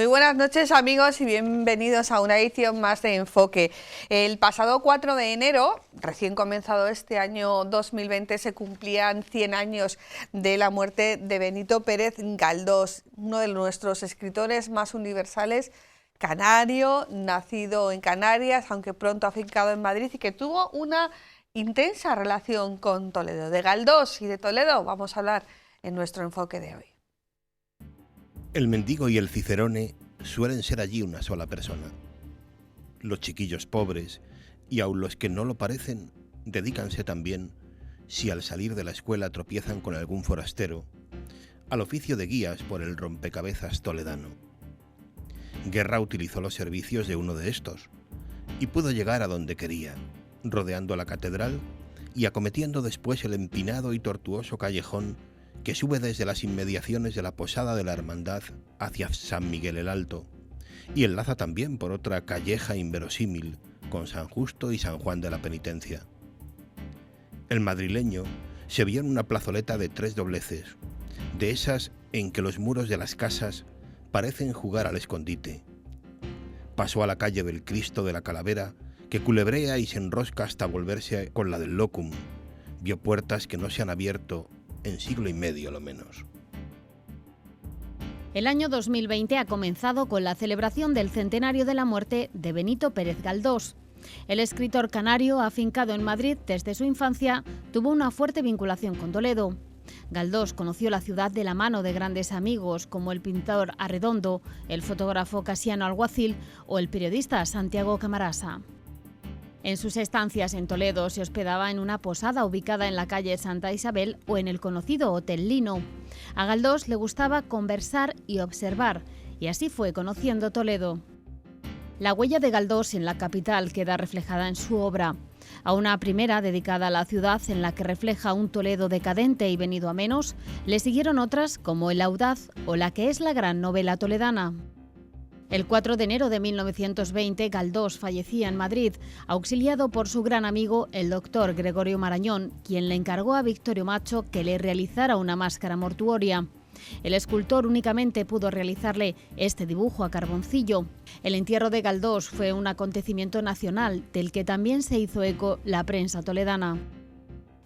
Muy buenas noches, amigos, y bienvenidos a una edición más de Enfoque. El pasado 4 de enero, recién comenzado este año 2020, se cumplían 100 años de la muerte de Benito Pérez Galdós, uno de nuestros escritores más universales, canario, nacido en Canarias, aunque pronto afincado en Madrid, y que tuvo una intensa relación con Toledo. De Galdós y de Toledo vamos a hablar en nuestro Enfoque de hoy. El mendigo y el cicerone suelen ser allí una sola persona. Los chiquillos pobres, y aun los que no lo parecen, dedícanse también, si al salir de la escuela tropiezan con algún forastero, al oficio de guías por el rompecabezas toledano. Guerra utilizó los servicios de uno de estos, y pudo llegar a donde quería, rodeando la catedral y acometiendo después el empinado y tortuoso callejón que sube desde las inmediaciones de la Posada de la Hermandad hacia San Miguel el Alto, y enlaza también por otra calleja inverosímil con San Justo y San Juan de la Penitencia. El madrileño se vio en una plazoleta de 3 dobleces, de esas en que los muros de las casas parecen jugar al escondite. Pasó a la calle del Cristo de la Calavera, que culebrea y se enrosca hasta volverse con la del Locum. Vio puertas que no se han abierto en siglo y medio lo menos. El año 2020 ha comenzado con la celebración del centenario de la muerte de Benito Pérez Galdós. El escritor canario, afincado en Madrid desde su infancia, tuvo una fuerte vinculación con Toledo. Galdós conoció la ciudad de la mano de grandes amigos como el pintor Arredondo, el fotógrafo Casiano Alguacil o el periodista Santiago Camarasa. En sus estancias en Toledo se hospedaba en una posada ubicada en la calle Santa Isabel o en el conocido Hotel Lino. A Galdós le gustaba conversar y observar, y así fue conociendo Toledo. La huella de Galdós en la capital queda reflejada en su obra. A una primera dedicada a la ciudad, en la que refleja un Toledo decadente y venido a menos, le siguieron otras como El Audaz o la que es la gran novela toledana. El 4 de enero de 1920, Galdós fallecía en Madrid, auxiliado por su gran amigo, el doctor Gregorio Marañón, quien le encargó a Victorio Macho que le realizara una máscara mortuoria. El escultor únicamente pudo realizarle este dibujo a carboncillo. El entierro de Galdós fue un acontecimiento nacional, del que también se hizo eco la prensa toledana.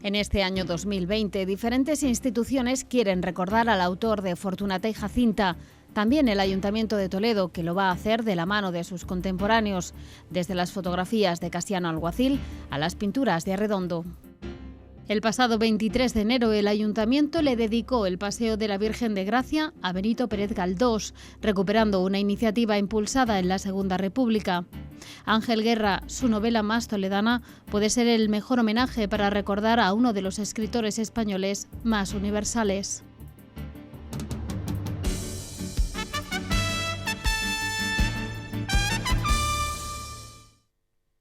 En este año 2020, diferentes instituciones quieren recordar al autor de Fortunata y Jacinta. También el Ayuntamiento de Toledo, que lo va a hacer de la mano de sus contemporáneos, desde las fotografías de Casiano Alguacil a las pinturas de Arredondo. El pasado 23 de enero el Ayuntamiento le dedicó el Paseo de la Virgen de Gracia a Benito Pérez Galdós, recuperando una iniciativa impulsada en la Segunda República. Ángel Guerra, su novela más toledana, puede ser el mejor homenaje para recordar a uno de los escritores españoles más universales.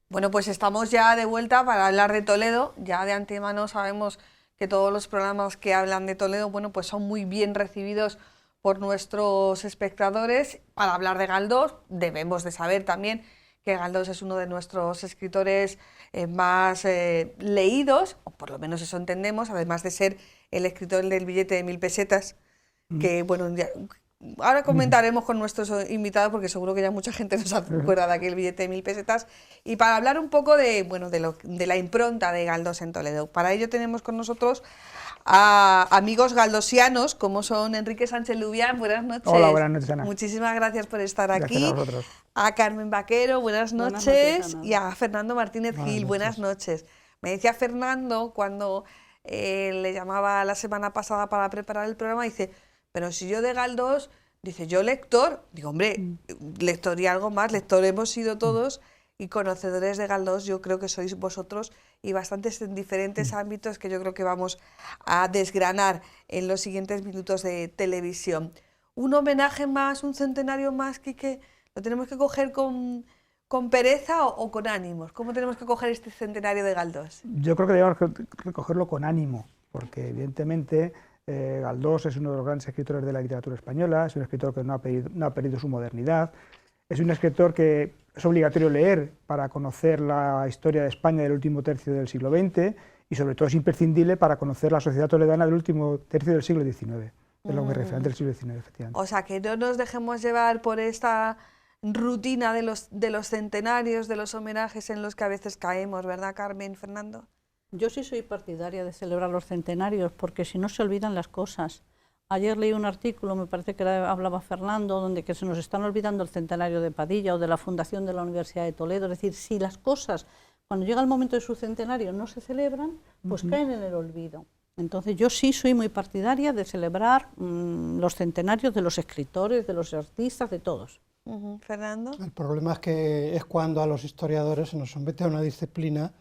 Bueno, pues estamos ya de vuelta para hablar de Toledo. Ya de antemano sabemos que todos los programas que hablan de Toledo, bueno, pues son muy bien recibidos por nuestros espectadores. Para hablar de Galdós debemos de saber también que Galdós es uno de nuestros escritores más leídos, o por lo menos eso entendemos, además de ser el escritor del billete de 1000 pesetas, que bueno, ya, ahora comentaremos con nuestros invitados porque seguro que ya mucha gente nos acuerda de aquel billete de 1000 pesetas. Y para hablar un poco de la impronta de Galdós en Toledo, para ello tenemos con nosotros a amigos galdosianos como son Enrique Sánchez Lubián. Buenas noches. Hola, buenas noches, Ana. Muchísimas gracias por estar Gracias aquí. a vosotros. A Carmen Vaquero, buenas noches. Y a Fernando Martínez Gil, buenas noches. Me decía Fernando cuando le llamaba la semana pasada para preparar el programa, dice: pero si yo de Galdós, dice, yo lector, digo, hombre, lector y algo más, lector hemos sido todos, y conocedores de Galdós yo creo que sois vosotros, y bastantes en diferentes ámbitos que yo creo que vamos a desgranar en los siguientes minutos de televisión. Un homenaje más, un centenario más, Quique, ¿lo tenemos que coger con pereza o con ánimos? ¿Cómo tenemos que coger este centenario de Galdós? Yo creo que debemos recogerlo con ánimo, porque evidentemente Galdós es uno de los grandes escritores de la literatura española, es un escritor que no ha perdido su modernidad, es un escritor que es obligatorio leer para conocer la historia de España del último tercio del siglo XX y sobre todo es imprescindible para conocer la sociedad toledana del último tercio del siglo XIX. Es lo que refiere del siglo XIX, efectivamente. O sea, que no nos dejemos llevar por esta rutina de los centenarios, de los homenajes en los que a veces caemos, ¿verdad, Carmen, Fernando? Yo sí soy partidaria de celebrar los centenarios, porque si no se olvidan las cosas. Ayer leí un artículo, me parece que hablaba Fernando, donde que se nos están olvidando el centenario de Padilla o de la fundación de la Universidad de Toledo. Es decir, si las cosas, cuando llega el momento de su centenario, no se celebran, pues caen en el olvido. Entonces yo sí soy muy partidaria de celebrar los centenarios de los escritores, de los artistas, de todos. Fernando. El problema es cuando a los historiadores se nos somete a una disciplina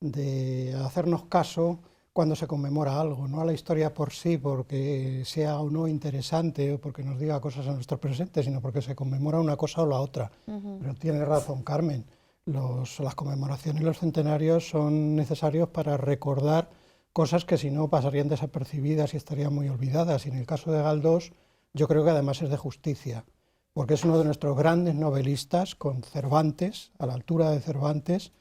de hacernos caso cuando se conmemora algo, no a la historia por sí, porque sea o no interesante o porque nos diga cosas a nuestro presente, sino porque se conmemora una cosa o la otra. Pero tiene razón Carmen, las conmemoraciones y los centenarios son necesarios para recordar cosas que si no pasarían desapercibidas y estarían muy olvidadas. Y en el caso de Galdós, yo creo que además es de justicia, porque es uno de nuestros grandes novelistas, con Cervantes, a la altura de Cervantes,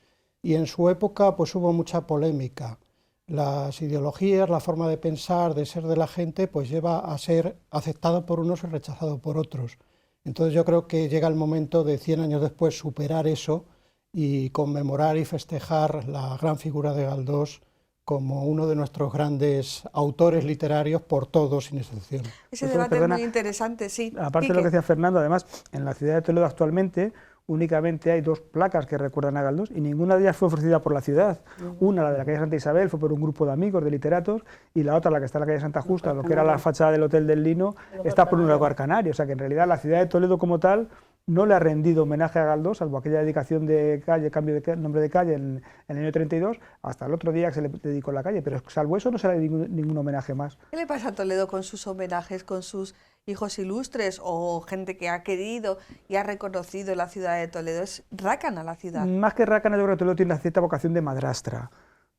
y en su época pues hubo mucha polémica. Las ideologías, la forma de pensar, de ser de la gente, pues lleva a ser aceptado por unos y rechazado por otros. Entonces yo creo que llega el momento de 100 años después superar eso y conmemorar y festejar la gran figura de Galdós como uno de nuestros grandes autores literarios por todos, sin excepción. Ese debate es muy interesante, sí. Aparte de lo que decía Fernando, además, en la ciudad de Toledo actualmente únicamente hay 2 placas que recuerdan a Galdós y ninguna de ellas fue ofrecida por la ciudad. Una, la de la calle Santa Isabel, fue por un grupo de amigos, de literatos, y la otra, la que está en la calle Santa Justa, lo que era la fachada del Hotel del Lino, está por un lugar canario. O sea que en realidad la ciudad de Toledo como tal no le ha rendido homenaje a Galdós, salvo aquella dedicación de calle, cambio de nombre de calle en el año 32, hasta el otro día que se le dedicó la calle, pero salvo eso no se le ha ningún homenaje más. ¿Qué le pasa a Toledo con sus homenajes, con sus hijos ilustres o gente que ha querido y ha reconocido la ciudad de Toledo? ¿Es rácana la ciudad? Más que rácana, yo creo que Toledo tiene una cierta vocación de madrastra.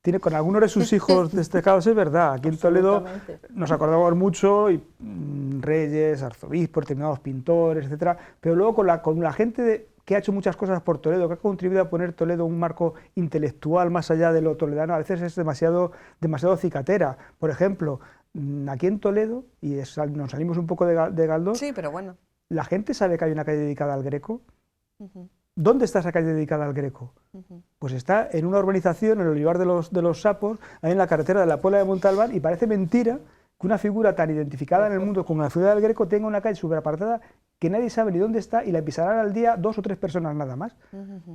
Tiene con algunos de sus hijos destacados, es verdad. Aquí en Toledo nos acordamos mucho, y reyes, arzobispos, determinados pintores, etcétera, pero luego con la gente que ha hecho muchas cosas por Toledo, que ha contribuido a poner Toledo un marco intelectual más allá de lo toledano, a veces es demasiado cicatera. Por ejemplo, aquí en Toledo, y nos salimos un poco de Galdós, sí, pero bueno. ¿La gente sabe que hay una calle dedicada al Greco? ¿Dónde está esa calle dedicada al Greco? Pues está en una urbanización, en el Olivar de los Sapos, ahí en la carretera de la Puebla de Montalbán, y parece mentira que una figura tan identificada en el mundo como la ciudad del Greco tenga una calle súper apartada que nadie sabe ni dónde está y la pisarán al día 2 o 3 personas nada más.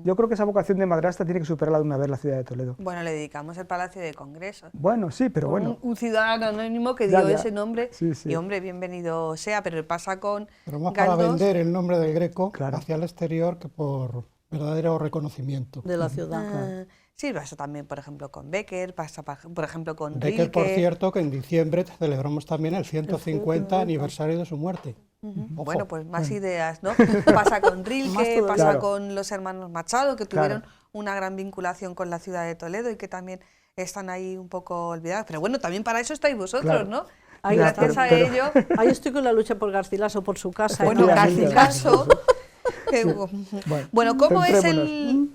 Yo creo que esa vocación de madrastra tiene que superarla de una vez la ciudad de Toledo. Bueno, le dedicamos el Palacio de Congresos. Bueno, sí, pero bueno. Un ciudadano anónimo que dio ese nombre, sí. Y hombre, bienvenido sea, pero pasa con Pero más Galdós, para vender el nombre del Greco hacia el exterior que por verdadero reconocimiento. De la ciudad. Sí, pasa también, por ejemplo, con Bécquer, pasa, por ejemplo, con Bécquer, Rilke. por cierto, que en diciembre celebramos también el 150 aniversario de su muerte. Bueno, pues más ideas, ¿no? Pasa con Rilke, pasa con los hermanos Machado, que tuvieron una gran vinculación con la ciudad de Toledo y que también están ahí un poco olvidados. Pero bueno, también para eso estáis vosotros, ¿no? Ahí gracias a ello. Ahí estoy con la lucha por Garcilaso, por su casa. Bueno, Garcilaso. Bueno,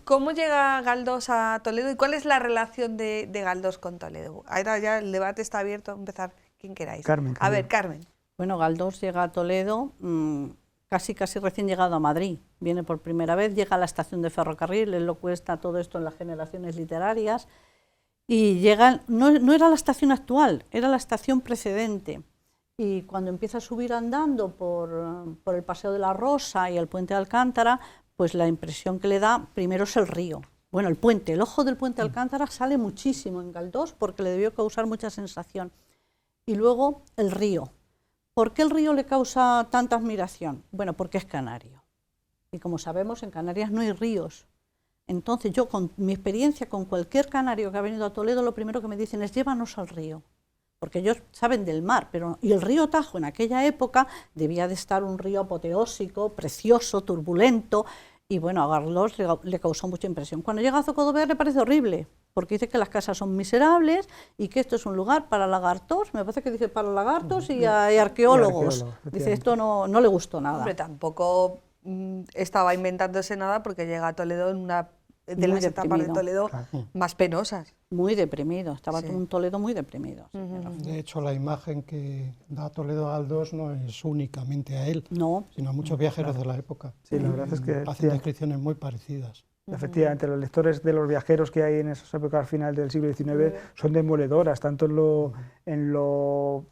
¿cómo llega Galdós a Toledo y cuál es la relación de Galdós con Toledo? Ahora ya el debate está abierto, a empezar quien queráis. Carmen. A ver, Carmen. Bueno, Galdós llega a Toledo casi recién llegado a Madrid. Viene por primera vez, llega a la estación de ferrocarril, él lo cuesta todo esto en las generaciones literarias, y llega, no era la estación actual, era la estación precedente. Y cuando empieza a subir andando por el Paseo de la Rosa y el Puente de Alcántara, pues la impresión que le da primero es el río. Bueno, el ojo del Puente de Alcántara sale muchísimo en Galdós porque le debió causar mucha sensación. Y luego el río. ¿Por qué el río le causa tanta admiración? Bueno, porque es canario. Y como sabemos, en Canarias no hay ríos. Entonces yo, con mi experiencia con cualquier canario que ha venido a Toledo, lo primero que me dicen es llévanos al río. Porque ellos saben del mar, y el río Tajo en aquella época debía de estar un río apoteósico, precioso, turbulento, y bueno, a Galdós le causó mucha impresión. Cuando llega a Zocodover le parece horrible, porque dice que las casas son miserables y que esto es un lugar para lagartos, me parece que dice para lagartos y arqueólogos. Dice, esto no le gustó nada. Hombre, tampoco estaba inventándose nada porque llega a Toledo de Muy las etapas de deprimido. Toledo Claro. más penosas. Muy deprimido, estaba Sí. un Toledo muy deprimido. Sí, De hecho, la imagen que da Toledo a Galdós no es únicamente a él, No, sino a muchos viajeros de la época. Sí, la verdad es que Hacen sí, descripciones muy parecidas. efectivamente, los lectores de los viajeros que hay en esas épocas al final del siglo XIX son demoledoras, tanto en lo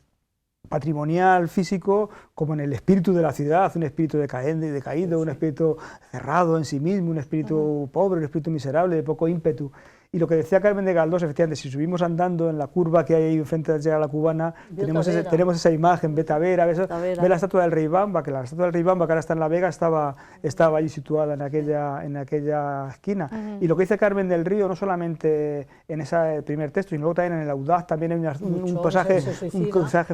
patrimonial, físico, como en el espíritu de la ciudad, un espíritu decaído, un espíritu cerrado en sí mismo, un espíritu pobre, un espíritu miserable, de poco ímpetu. Y lo que decía Carmen de Galdós, efectivamente, si subimos andando en la curva que hay ahí enfrente de la Cubana, tenemos esa imagen, vete a ver, ve la estatua del Rey Bamba, que la estatua del Rey Bamba, que ahora está en La Vega, estaba allí situada en aquella esquina. Y lo que dice Carmen del Río, no solamente en ese primer texto, sino luego también en el Audaz, también hay un pasaje,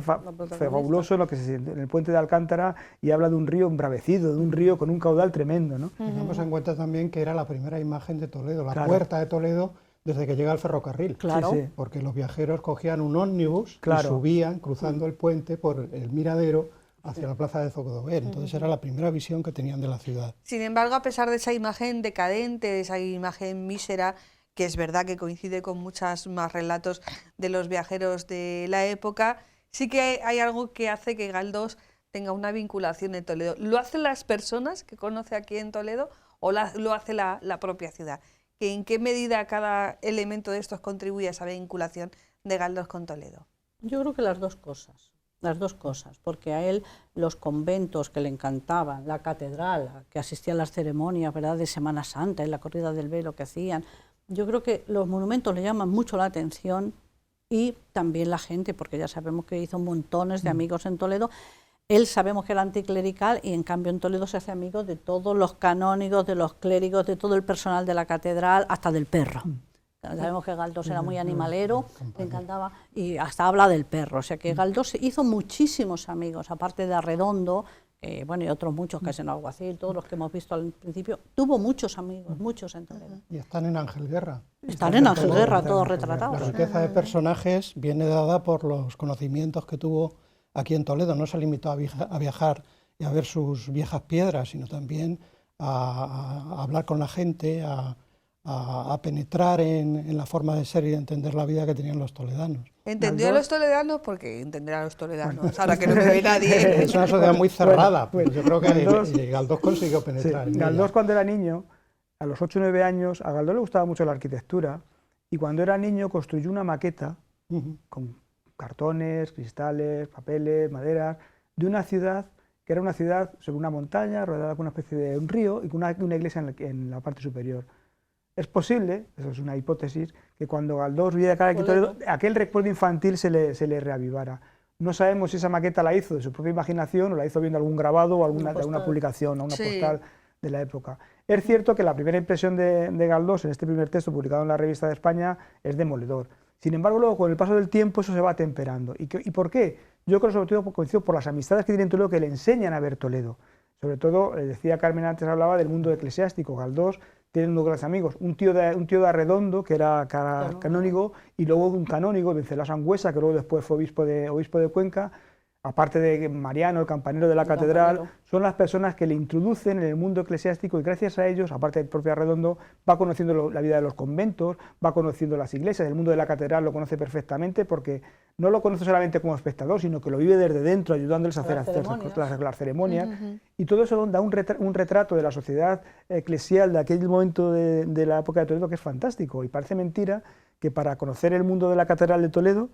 fabuloso en el puente de Alcántara, y habla de un río embravecido, de un río con un caudal tremendo, ¿no? Tengamos en cuenta también que era la primera imagen de Toledo, la Claro. puerta de Toledo, desde que llega el ferrocarril. claro. Sí, sí. Porque los viajeros cogían un ómnibus Claro. y subían cruzando el puente por el Miradero hacia la plaza de Zocodover. Entonces era la primera visión que tenían de la ciudad. Sin embargo, a pesar de esa imagen decadente, de esa imagen mísera, que es verdad que coincide con muchos más relatos de los viajeros de la época, sí que hay algo que hace que Galdós tenga una vinculación en Toledo. ¿Lo hacen las personas que conoce aquí en Toledo o lo hace la propia ciudad? ¿En qué medida cada elemento de estos contribuye a esa vinculación de Galdós con Toledo? Yo creo que las dos cosas, porque a él los conventos que le encantaban, la catedral, a que asistía a las ceremonias, ¿verdad?, de Semana Santa, en la corrida del velo que hacían, yo creo que los monumentos le llaman mucho la atención y también la gente, porque ya sabemos que hizo montones de amigos en Toledo. Él sabemos que era anticlerical y en cambio en Toledo se hace amigo de todos los canónigos, de los clérigos, de todo el personal de la catedral, hasta del perro. Sabemos que Galdós era muy animalero, le encantaba, y hasta habla del perro. O sea que Galdós hizo muchísimos amigos, aparte de Arredondo, bueno, y otros muchos que es en Alguacil, todos los que hemos visto al principio, tuvo muchos amigos, muchos en Toledo. Y están en Ángel Guerra. Están en Ángel Guerra, todos retratados. La riqueza de personajes viene dada por los conocimientos que tuvo aquí en Toledo. No se limitó a viajar y a ver sus viejas piedras, sino también a hablar con la gente, a penetrar en la forma de ser y de entender la vida que tenían los toledanos. ¿Entendió a los toledanos? Porque entenderá a los toledanos, ahora que no me ve nadie. Es una sociedad muy cerrada, Bueno, pero yo creo que Galdós consiguió Sí, penetrar en Galdós ella. cuando era niño, a los 8 o 9 años, a Galdós le gustaba mucho la arquitectura, y cuando era niño construyó una maqueta Ujú. con cartones, cristales, papeles, maderas, de una ciudad que era una ciudad sobre una montaña, rodeada con una especie de un río y con una iglesia en la parte superior. Es posible, eso es una hipótesis, que cuando Galdós viera cara aquí Toledo, aquel recuerdo infantil se le reavivara. No sabemos si esa maqueta la hizo de su propia imaginación o la hizo viendo algún grabado o alguna publicación o una Sí. postal de la época. Es cierto que la primera impresión de Galdós en este primer texto publicado en la Revista de España es demoledor. Sin embargo, luego con el paso del tiempo eso se va temperando. ¿Y por qué? Yo creo sobre todo coincido por las amistades que tiene en Toledo que le enseñan a ver Toledo. Sobre todo, decía Carmen antes, hablaba del mundo eclesiástico. Galdós tiene unos grandes amigos, un tío de Arredondo, que era canónigo, y luego un canónigo, Venceslao Sangüesa, que luego después fue obispo de Cuenca, aparte de Mariano, el campanero de la catedral, son las personas que le introducen en el mundo eclesiástico y gracias a ellos, aparte del propio Arredondo, va conociendo la vida de los conventos, va conociendo las iglesias, el mundo de la catedral lo conoce perfectamente porque no lo conoce solamente como espectador, sino que lo vive desde dentro, ayudándoles a hacer las ceremonias. Y todo eso da un retrato de la sociedad eclesial de aquel momento de la época de Toledo que es fantástico. Y parece mentira que para conocer el mundo de la catedral de Toledo,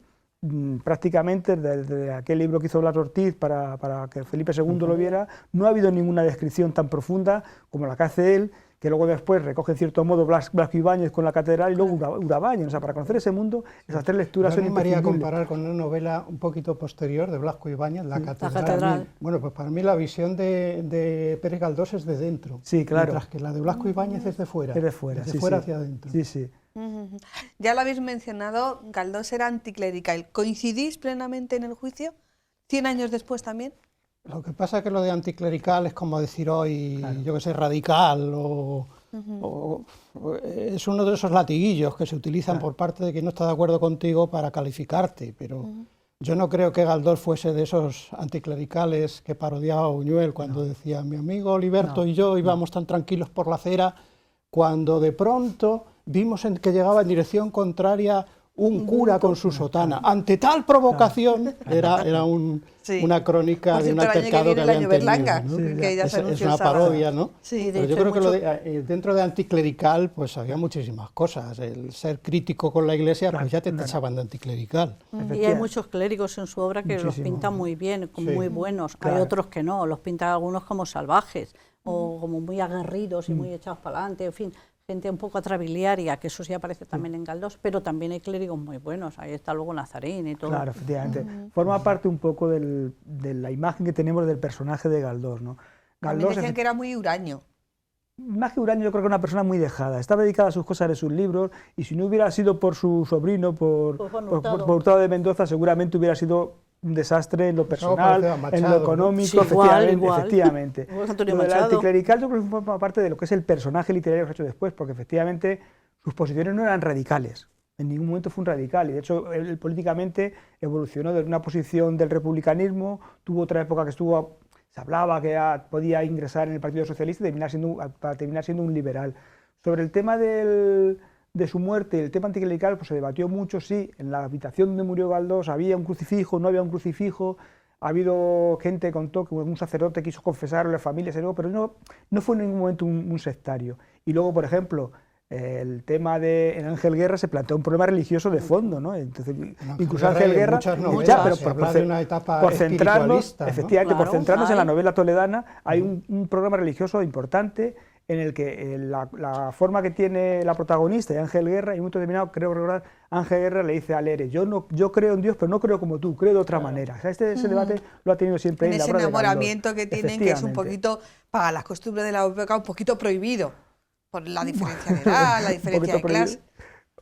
prácticamente desde aquel libro que hizo Blas Ortiz para que Felipe II lo viera, no ha habido ninguna descripción tan profunda como la que hace él, que luego después recoge en cierto modo Blasco Ibáñez con la catedral y luego Urabañez. O sea, para conocer ese mundo, esas tres lecturas son imprescindibles. Yo imprescindibles. comparar con una novela un poquito posterior de Blasco Ibáñez, La Catedral. La Catedral. Bueno, pues para mí la visión de Pérez Galdós es de dentro, Sí, claro. mientras que la de Blasco Ibáñez es de fuera. Es de fuera, desde sí, fuera sí. hacia adentro. Sí, sí. Ya lo habéis mencionado, Galdós era anticlerical. ¿Coincidís plenamente en el juicio? ¿100 años después también? Lo que pasa es que lo de anticlerical es como decir hoy, yo que sé, radical o es uno de esos latiguillos que se utilizan por parte de quien no está de acuerdo contigo para calificarte, pero yo no creo que Galdós fuese de esos anticlericales que parodiaba Buñuel cuando decía mi amigo Liberto y yo íbamos tan tranquilos por la acera cuando de pronto vimos que llegaba en dirección contraria un cura con su sotana. Ante tal provocación, era Sí. una crónica Por de un cierto, el año altercado que el año habían Berlanga, tenido, ¿no? que ya se Es anunció una el sábado. parodia, ¿no? Sí, de Pero yo hecho, creo que mucho- dentro de anticlerical pues había muchísimas cosas. El ser crítico con la Iglesia, pues ya te tachaban de anticlerical. Y hay muchos clérigos en su obra que los Muchísimo. pintan muy bien, como Sí. muy buenos. Claro. Hay otros que no, los pintan algunos como salvajes o como muy aguerridos y muy echados para adelante, en fin, gente un poco atrabiliaria, que eso sí aparece también en Galdós, pero también hay clérigos muy buenos. Ahí está luego Nazarín y todo. Claro, efectivamente. Forma parte un poco de la imagen que tenemos del personaje de Galdós, ¿no? También decían que era muy huraño. Más que Huraño, yo creo que era una persona muy dejada. Estaba dedicada a sus cosas de sus libros, y si no hubiera sido por su sobrino, por Hurtado de Mendoza, seguramente hubiera sido un desastre en lo personal, parecido a Machado, en lo ¿no? económico, Sí, igual, efectivamente. igual. efectivamente. Igual que Antonio Lo del Machado. anticlerical yo creo que forma parte de lo que es el personaje literario que se ha hecho después, porque efectivamente sus posiciones no eran radicales. En ningún momento fue un radical, y de hecho él políticamente evolucionó de una posición del republicanismo, tuvo otra época que se hablaba que podía ingresar en el Partido Socialista y para terminar siendo un liberal. Sobre el tema de su muerte, el tema anticlerical, pues se debatió mucho, sí, en la habitación donde murió Galdós había un crucifijo, no había un crucifijo, ha habido gente que contó que un sacerdote quiso confesarlo, la familia se negó, pero no fue en ningún momento un sectario. Y luego, por ejemplo, el tema en Ángel Guerra se plantea un problema religioso de fondo, ¿no? Entonces, incluso Ángel Guerra, ya, pero habla de una etapa por centrarnos, espiritualista, ¿no? efectivamente, por Claro, centrarnos en la hay. novela toledana, hay un programa religioso importante en el que la forma que tiene la protagonista de Ángel Guerra, y en un momento determinado, creo recordar, Ángel Guerra le dice a Lere, yo creo en Dios, pero no creo como tú, creo de otra manera. O sea, ese debate lo ha tenido siempre En en la ese obra de Galdós. enamoramiento que tienen, que es un Efectivamente. poquito, para las costumbres de la época, un poquito prohibido. Por la diferencia de edad, la diferencia de poquito clase.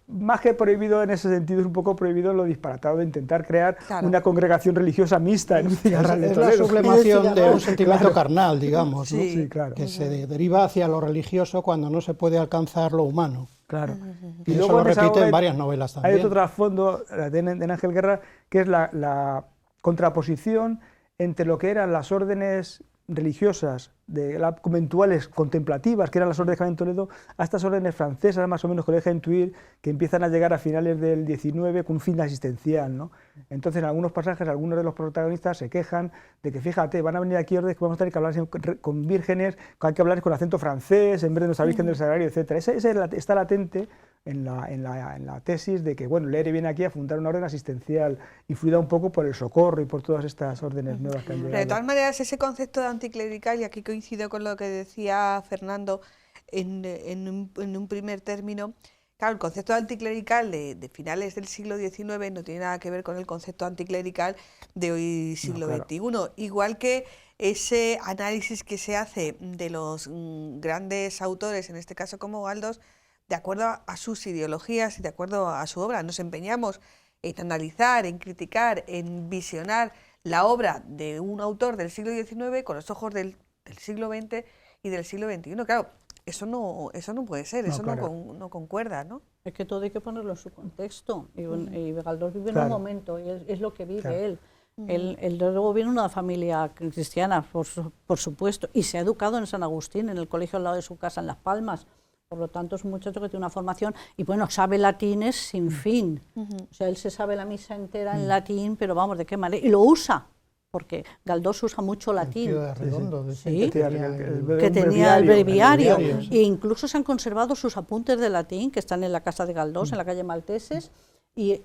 Más que prohibido en ese sentido, es un poco prohibido lo disparatado de intentar crear Claro. una congregación religiosa mixta en un cigarral de Es la Toledo. sublemación de un sentimiento carnal, digamos, ¿no? Sí. Sí, claro. Que se deriva hacia lo religioso cuando no se puede alcanzar lo humano. Claro. Y eso lo en esa repite obra en varias novelas Hay también. otro trasfondo de Ángel Guerra, que es la contraposición entre lo que eran las órdenes religiosas conventuales contemplativas, que eran las órdenes que había en Toledo, a estas órdenes francesas, más o menos, que le deja intuir que empiezan a llegar a finales del XIX con un fin asistencial, ¿no? Entonces, en algunos pasajes, algunos de los protagonistas se quejan de que, fíjate, van a venir aquí órdenes que vamos a tener que hablar con vírgenes, que hay que hablar con acento francés, en vez de nuestra Virgen del Sagrario, etc. Ese está latente en la tesis de que, bueno, Lere viene aquí a fundar una orden asistencial, influida un poco por el Socorro y por todas estas órdenes nuevas que han Pero llegado. de todas maneras, ese concepto de anticlerical, y aquí coincido con lo que decía Fernando en un primer término, claro, el concepto de anticlerical de finales del siglo XIX no tiene nada que ver con el concepto anticlerical de hoy, siglo claro. XXI. Igual que ese análisis que se hace de los grandes autores, en este caso como Galdós, de acuerdo a sus ideologías y de acuerdo a su obra. Nos empeñamos en analizar, en criticar, en visionar la obra de un autor del siglo XIX con los ojos del siglo XX y del siglo XXI. Claro, eso no puede ser, No, eso claro. no concuerda, ¿no? Es que todo hay que ponerlo en su contexto. Y Galdós vive en Claro. un momento, y es lo que vive Claro. él. Él luego viene de una familia cristiana, por supuesto, y se ha educado en San Agustín, en el colegio al lado de su casa, en Las Palmas. Por lo tanto, es un muchacho que tiene una formación, y bueno, sabe latines sin fin. O sea, él se sabe la misa entera en latín, pero vamos, ¿de qué manera? Y lo usa, porque Galdós usa mucho latín. Tío de Redondo, de Sí. ese Que que tenía el breviario, breviario, sí. e incluso se han conservado sus apuntes de latín, que están en la casa de Galdós, en la calle Malteses, y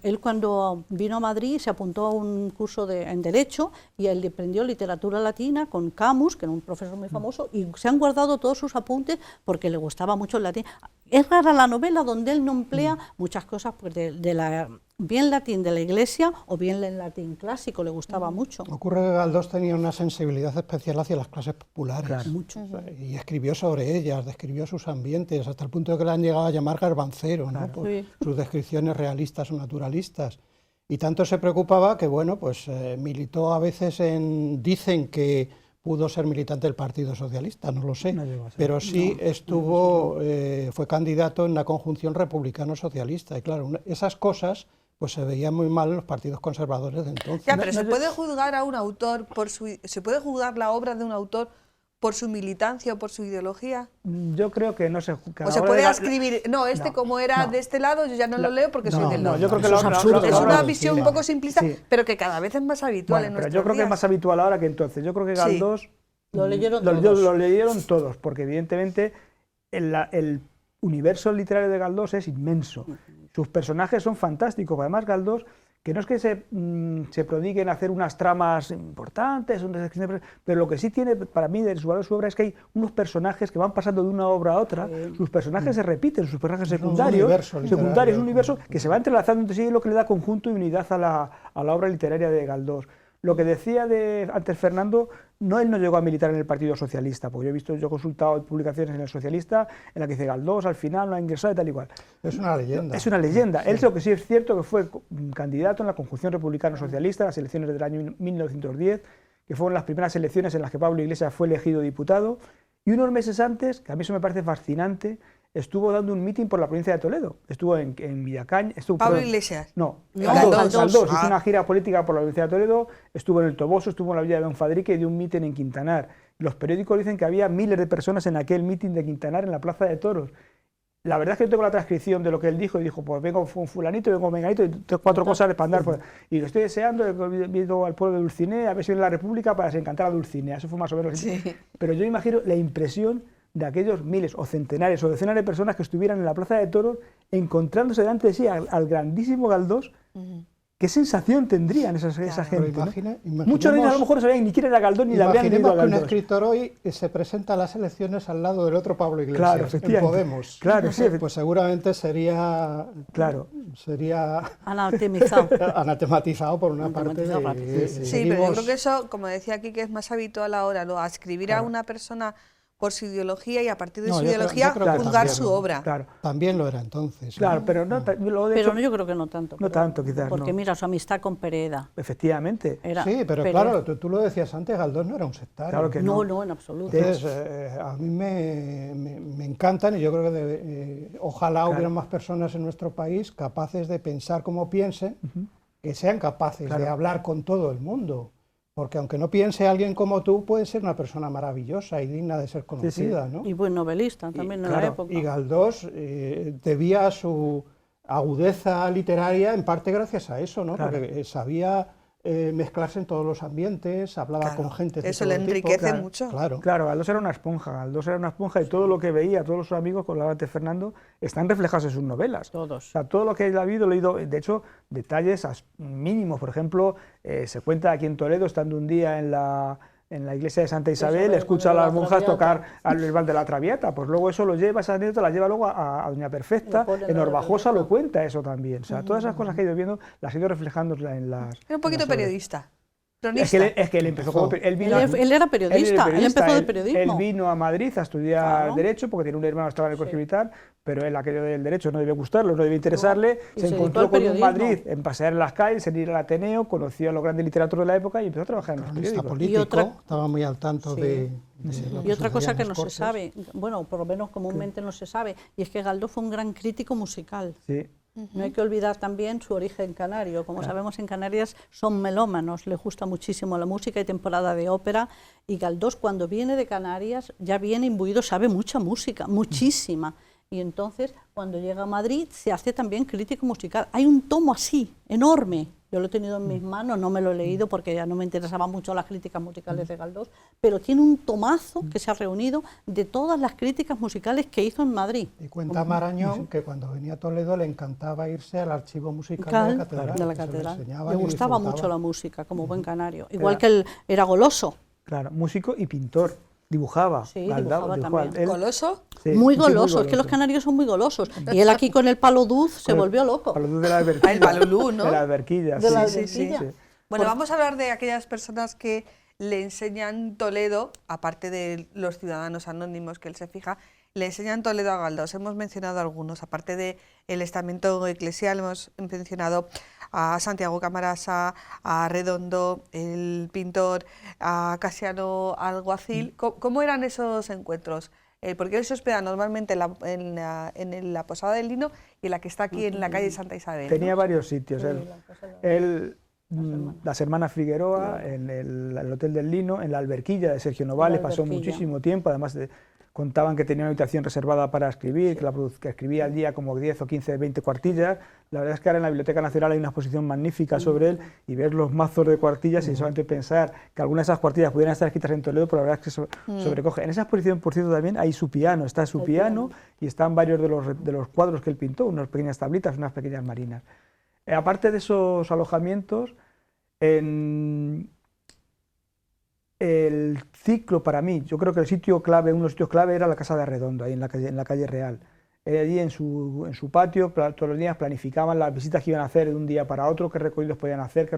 él cuando vino a Madrid se apuntó a un curso en Derecho, y él aprendió literatura latina con Camus, que era un profesor muy famoso, y se han guardado todos sus apuntes porque le gustaba mucho el latín. Es rara la novela donde él no emplea muchas cosas pues, bien latín de la Iglesia o bien el latín clásico, le gustaba mucho. Ocurre que Galdós tenía una sensibilidad especial hacia las clases populares. Claro. Mucho. Y escribió sobre ellas, describió sus ambientes, hasta el punto de que le han llegado a llamar garbancero, ¿no? Por Sí. sus descripciones realistas o naturalistas. Y tanto se preocupaba que, bueno, pues militó a veces dicen que pudo ser militante del Partido Socialista, no lo sé, No llegó a ser. pero sí fue candidato en la conjunción republicano-socialista. Y claro, esas cosas pues se veían muy mal en los partidos conservadores de entonces. Ya, pero se puede juzgar a un autor se puede juzgar la obra de un autor por su militancia o por su ideología? Yo creo que no se... O se puede escribir, no, como era de este lado, yo ya no lo leo porque soy del No, otro. yo creo que Eso es absurdo. Es una Claro, visión sí. un poco simplista, Sí. pero que cada vez es más habitual en Bueno, pero nuestros yo creo que es días. más habitual ahora que entonces. Yo creo que Galdós Lo leyeron lo todos. leyeron todos, porque evidentemente el universo literario de Galdós es inmenso. Sus personajes son fantásticos. Además, Galdós, que no es que se prodigue en hacer unas tramas importantes, pero lo que sí tiene para mí de su valor su obra es que hay unos personajes que van pasando de una obra a otra, sus personajes se repiten, sus personajes Es un secundarios, universo literario. es un universo que se va entrelazando entre sí y es lo que le da conjunto y unidad a la obra literaria de Galdós. Lo que decía antes Fernando, él no llegó a militar en el Partido Socialista, porque yo he consultado publicaciones en el Socialista en la que dice Galdós al final no ha ingresado y tal igual. Es una leyenda. Es una leyenda. Él lo que sí es cierto que fue candidato en la conjunción republicano-socialista, las elecciones del año 1910, que fueron las primeras elecciones en las que Pablo Iglesias fue elegido diputado, y unos meses antes, que a mí eso me parece fascinante, estuvo dando un mitin por la provincia de Toledo. Estuvo en Villacaña. Pablo Iglesias. No, Galdós. Galdós. Hizo una gira política por la provincia de Toledo, estuvo en el Toboso, estuvo en la villa de Don Fadrique y dio un mitin en Quintanar. Los periódicos dicen que había miles de personas en aquel mitin de Quintanar en la Plaza de Toros. La verdad es que yo tengo la transcripción de lo que él dijo y dijo, pues vengo con fulanito, vengo con menganito y 3 o 4 cosas para andar. Y lo estoy deseando, he ido al pueblo de Dulcinea, a ver si viene la República para desencantar a Dulcinea. Eso fue más o menos. Sí. Pero yo imagino la impresión de aquellos miles o centenares o decenas de personas que estuvieran en la Plaza de Toros encontrándose delante de sí al grandísimo Galdós. ¿Qué sensación tendrían esa gente? ¿No? Muchos de ellos a lo mejor no sabían ni quién era Galdós ni le habrían leído a Imaginemos que un Galdós. escritor hoy se presenta a las elecciones al lado del otro Pablo Iglesias, Claro, en efectivamente. Podemos. Claro, sí, Pues seguramente sería Anatemizado. anatematizado por una parte Anatematizado rápido. de... Sí, pero yo creo que eso, como decía aquí, que es más habitual ahora, a escribir a una persona por su ideología y a partir de No, su yo creo- ideología yo creo que juzgar también, su ¿no? obra. Claro, También lo era entonces. claro, pero no, de Pero hecho, yo creo que no tanto. no tanto quizás, Porque no. mira, su amistad con Pereda. Efectivamente. Era Sí, pero Pereda. claro, tú lo decías antes, Galdós no era un sectario. Claro que No, no, en absoluto. Entonces, a mí me encantan y yo creo que ojalá hubiera más personas en nuestro país capaces de pensar como piensen, que sean capaces de hablar con todo el mundo. Porque aunque no piense alguien como tú, puede ser una persona maravillosa y digna de ser conocida, ¿no? Y buen novelista también en la época. Y Galdós debía su agudeza literaria en parte gracias a eso, ¿no? Claro. Porque sabía mezclarse en todos los ambientes, hablaba Claro, con gente de eso todo le enriquece tipo. mucho. Claro. Claro, Galdós era una esponja y todo lo que veía, todos sus amigos, con la arte de Fernando, están reflejados en sus novelas. Todos. O sea, todo lo que ha habido, lo he leído, de hecho, detalles mínimos. Por ejemplo, se cuenta aquí en Toledo, estando un día en la iglesia de Santa Isabel, escucha a las monjas tocar el Val de la Traviata. Pues luego eso lo lleva, esa anécdota la lleva luego a Doña Perfecta, en Orbajosa lo cuenta eso también. O sea, todas esas cosas que he ido viendo las he ido reflejando en las... Era un poquito en las obras. periodista. Es Cronista. que él empezó como... Él era periodista, él empezó de periodismo. Él vino a Madrid a estudiar Claro. Derecho, porque tiene un hermano que estaba en el colegio militar, pero él aquello del Derecho no debía gustarlo, no debía interesarle. Y Se se encontró dedicó al con un periodismo. Madrid en pasear en las calles, en ir al Ateneo, conoció a los grandes literatos de la época y empezó a trabajar en los Cronista periódicos. político, Y otra- estaba muy al tanto Sí. de lo Y otra cosa sucedía en que las no se cortes. sabe, bueno, por lo menos comúnmente no se sabe, y es que Galdós fue un gran crítico musical. Sí. No hay que olvidar también su origen canario. Como sabemos, en Canarias son melómanos, les gusta muchísimo la música y temporada de ópera. Y Galdós, cuando viene de Canarias, ya viene imbuido, sabe mucha música, muchísima. Y entonces, cuando llega a Madrid, se hace también crítico musical. Hay un tomo así, enorme. Yo lo he tenido en mis manos, no me lo he leído porque ya no me interesaban mucho las críticas musicales de Galdós, pero tiene un tomazo que se ha reunido de todas las críticas musicales que hizo en Madrid. Y cuenta Marañón que cuando venía a Toledo le encantaba irse al archivo musical de la catedral. De la que se lo catedral. enseñaban Le y gustaba disfrutaba. mucho la música, como buen canario. Igual que él era goloso. Claro, músico y pintor. Dibujaba. Sí, Galdós, dibujaba también. Él- Coloso. sí, Muy sí, goloso, es que los canarios son muy golosos. Y él aquí con el palo duz se volvió loco. Para los de la alberquilla. El palulú, ¿no? De la alberquilla, De la sí, alberquilla. sí. Bueno, vamos a hablar de aquellas personas que le enseñan Toledo, aparte de los ciudadanos anónimos que él se fija, le enseñan Toledo a Galdós. Hemos mencionado algunos, aparte del estamento eclesial, hemos mencionado a Santiago Camarasa, a Redondo, el pintor, a Casiano Alguacil. ¿Cómo eran esos encuentros? Porque él se hospeda normalmente en la Posada del Lino y en la que está aquí en la calle Santa Isabel. Tenía varios sitios. Él Las Hermanas Figueroa, en el Hotel del Lino, en la Alberquilla de Sergio Novales, pasó muchísimo tiempo, además contaban que tenía una habitación reservada para escribir, que escribía al día como 10 o 15, 20 cuartillas. La verdad es que ahora en la Biblioteca Nacional hay una exposición magnífica sobre él, y ver los mazos de cuartillas y solamente pensar que algunas de esas cuartillas pudieran estar escritas en Toledo, pero la verdad es que sobrecoge. En esa exposición, por cierto, también hay su piano, está su piano y están varios de los cuadros que él pintó, unas pequeñas tablitas, unas pequeñas marinas. Aparte de esos alojamientos, en el ciclo para mí, yo creo que el sitio clave, uno de los sitios clave era la Casa de Arredondo, ahí en la calle Real. Allí en su patio todos los días planificaban las visitas que iban a hacer de un día para otro, qué recorridos podían hacer,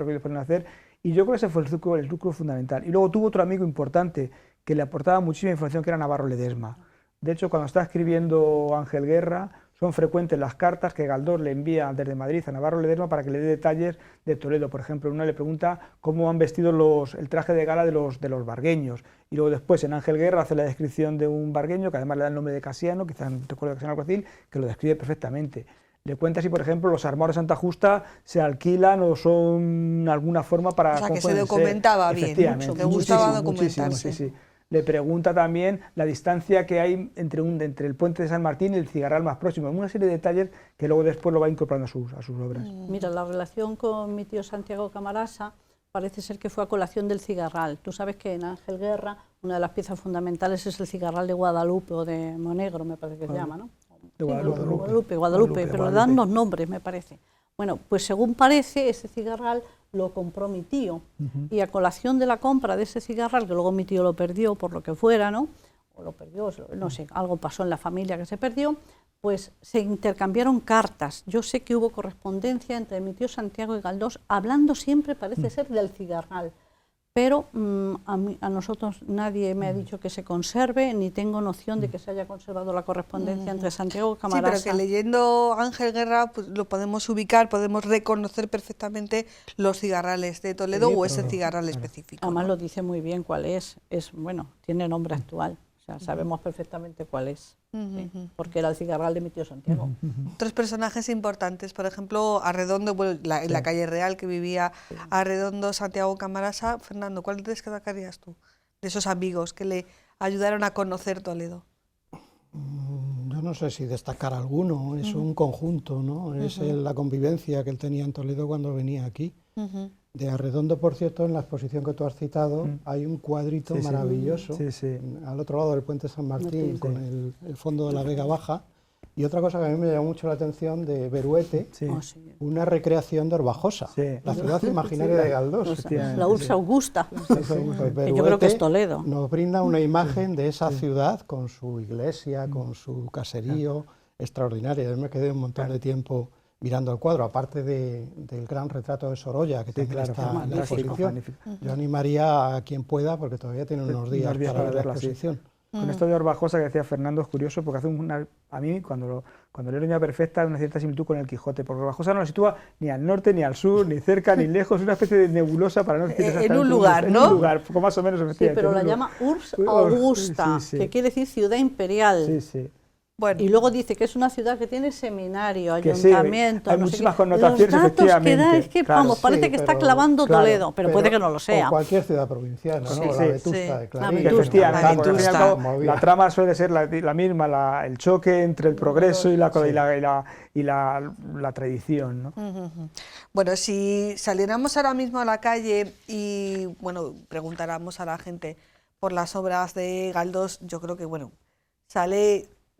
y yo creo que ese fue el núcleo fundamental. Y luego tuvo otro amigo importante que le aportaba muchísima información, que era Navarro Ledesma. De hecho, cuando está escribiendo Ángel Guerra, son frecuentes las cartas que Galdós le envía desde Madrid a Navarro Ledesma para que le dé detalles de Toledo. Por ejemplo, una le pregunta cómo han vestido el traje de gala de los vargueños, y luego después en Ángel Guerra hace la descripción de un vargueño, que además le da el nombre de Casiano, quizás no recuerdo, Casiano Alguacil, que lo describe perfectamente. Le cuenta si, por ejemplo, los armadores de Santa Justa se alquilan o son alguna forma para... O sea, que se documentaba bien, le gustaba documentarse. Sí. Le pregunta también la distancia que hay entre el puente de San Martín y el Cigarral más próximo, una serie de detalles que luego después lo va incorporando a sus obras. Mira, la relación con mi tío Santiago Camarasa parece ser que fue a colación del Cigarral. Tú sabes que en Ángel Guerra una de las piezas fundamentales es el Cigarral de Guadalupe, o de Monegro, me parece que se llama, ¿no? De Guadalupe, pero le dan dos nombres, me parece. Bueno, pues según parece, ese cigarral lo compró mi tío, y a colación de la compra de ese cigarral, que luego mi tío lo perdió por lo que fuera, ¿no? O lo perdió, no sé, algo pasó en la familia que se perdió, pues se intercambiaron cartas. Yo sé que hubo correspondencia entre mi tío Santiago y Galdós, hablando siempre, parece ser, del cigarral. Pero a nosotros nadie me ha dicho que se conserve, ni tengo noción de que se haya conservado la correspondencia entre Santiago y Camarasa. Sí, pero que leyendo Ángel Guerra pues, lo podemos ubicar, podemos reconocer perfectamente los cigarrales de Toledo, o ese cigarral específico. Además lo dice muy bien cuál es, bueno, tiene nombre actual, o sea, sabemos perfectamente cuál es, ¿sí? Porque era el cigarral de mi tío Santiago. Otros personajes importantes, por ejemplo, Arredondo, bueno, en la calle Real que vivía Arredondo, Santiago Camarasa. Fernando, ¿cuál te destacarías tú de esos amigos que le ayudaron a conocer Toledo? Yo no sé si destacar alguno, es un conjunto, ¿no? Es la convivencia que él tenía en Toledo cuando venía aquí. De Arredondo, por cierto, en la exposición que tú has citado, hay un cuadrito maravilloso al otro lado del puente San Martín, con el fondo de la Vega Baja. Y otra cosa que a mí me llamó mucho la atención de Beruete, una recreación de Orbajosa, la ciudad imaginaria de Galdós. La Ursa Augusta, que yo creo que es Toledo. Nos brinda una imagen de esa ciudad con su iglesia, con su caserío, extraordinaria. Yo me quedé un montón de tiempo mirando el cuadro, aparte del gran retrato de Sorolla, que también está en la exposición. Yo animaría a quien pueda, porque todavía tiene unos días para ver la exposición. Con esto de Orbajosa que decía Fernando es curioso, porque a mí cuando leo Doña Perfecta hay una cierta similitud con el Quijote, porque Orbajosa no lo sitúa ni al norte, ni al sur, ni cerca, ni lejos, es una especie de nebulosa para no decir en un lugar, ¿no? En un lugar, poco más o menos. Sí, pero la llama Urs Augusta, que quiere decir ciudad imperial. Bueno. Y luego dice que es una ciudad que tiene seminario, ayuntamiento, hay muchísimas connotaciones, los datos que da es que, claro, vamos, parece que está clavando Toledo, pero puede que no lo sea. O cualquier ciudad provinciana, ¿no? La Vetusta de Clarín. La trama suele ser la misma, el choque entre el progreso y la tradición, ¿no? Bueno, si saliéramos ahora mismo a la calle y, bueno, preguntáramos a la gente por las obras de Galdós, yo creo que,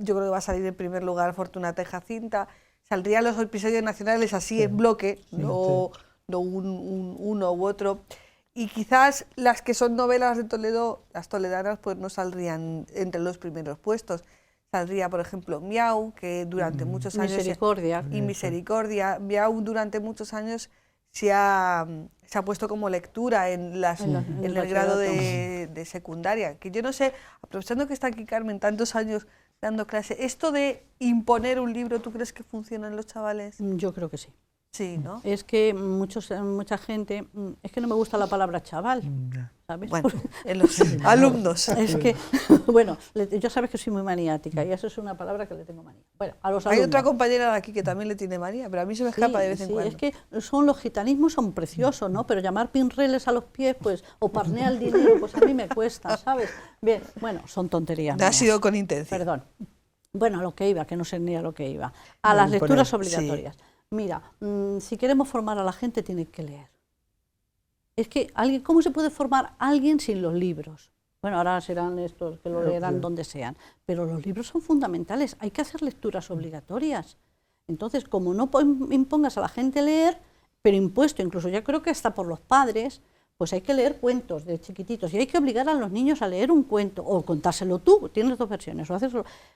yo creo que va a salir en primer lugar Fortunata y Jacinta, saldrían los episodios nacionales así en bloque, no uno u otro, y quizás las que son novelas de Toledo, las toledanas, pues no saldrían entre los primeros puestos. Saldría, por ejemplo, Miau, que durante muchos años... Misericordia. Miau durante muchos años se ha puesto como lectura en el grado de secundaria, que yo no sé, aprovechando que está aquí Carmen tantos años dando clase, ¿esto de imponer un libro, tú crees que funciona en los chavales? Yo creo que sí. Sí, ¿no? Es que mucha gente, es que no me gusta la palabra chaval, ¿sabes? Bueno, en los alumnos. Es que, bueno, yo sabes que soy muy maniática y eso es una palabra que le tengo manía. Bueno, a los Hay alumnos. otra compañera de aquí que también le tiene manía, pero a mí se me escapa de vez en Sí, cuando. es que los gitanismos son preciosos, ¿no? Pero llamar pinreles a los pies, pues, o parné al dinero, pues a mí me cuesta, ¿sabes? Bien, bueno, son tonterías. Ha mías. sido con intención. Perdón. Bueno, a lo que iba, que no sé ni a lo que iba. A las lecturas obligatorias. Sí. Mira, si queremos formar a la gente, tiene que leer. Es que, ¿cómo se puede formar a alguien sin los libros? Bueno, ahora serán estos que lo leerán donde sean, pero los libros son fundamentales, hay que hacer lecturas obligatorias. Entonces, como no impongas a la gente leer, pero impuesto incluso, ya creo que hasta por los padres, pues hay que leer cuentos de chiquititos y hay que obligar a los niños a leer un cuento o contárselo tú, tienes dos versiones, o haces.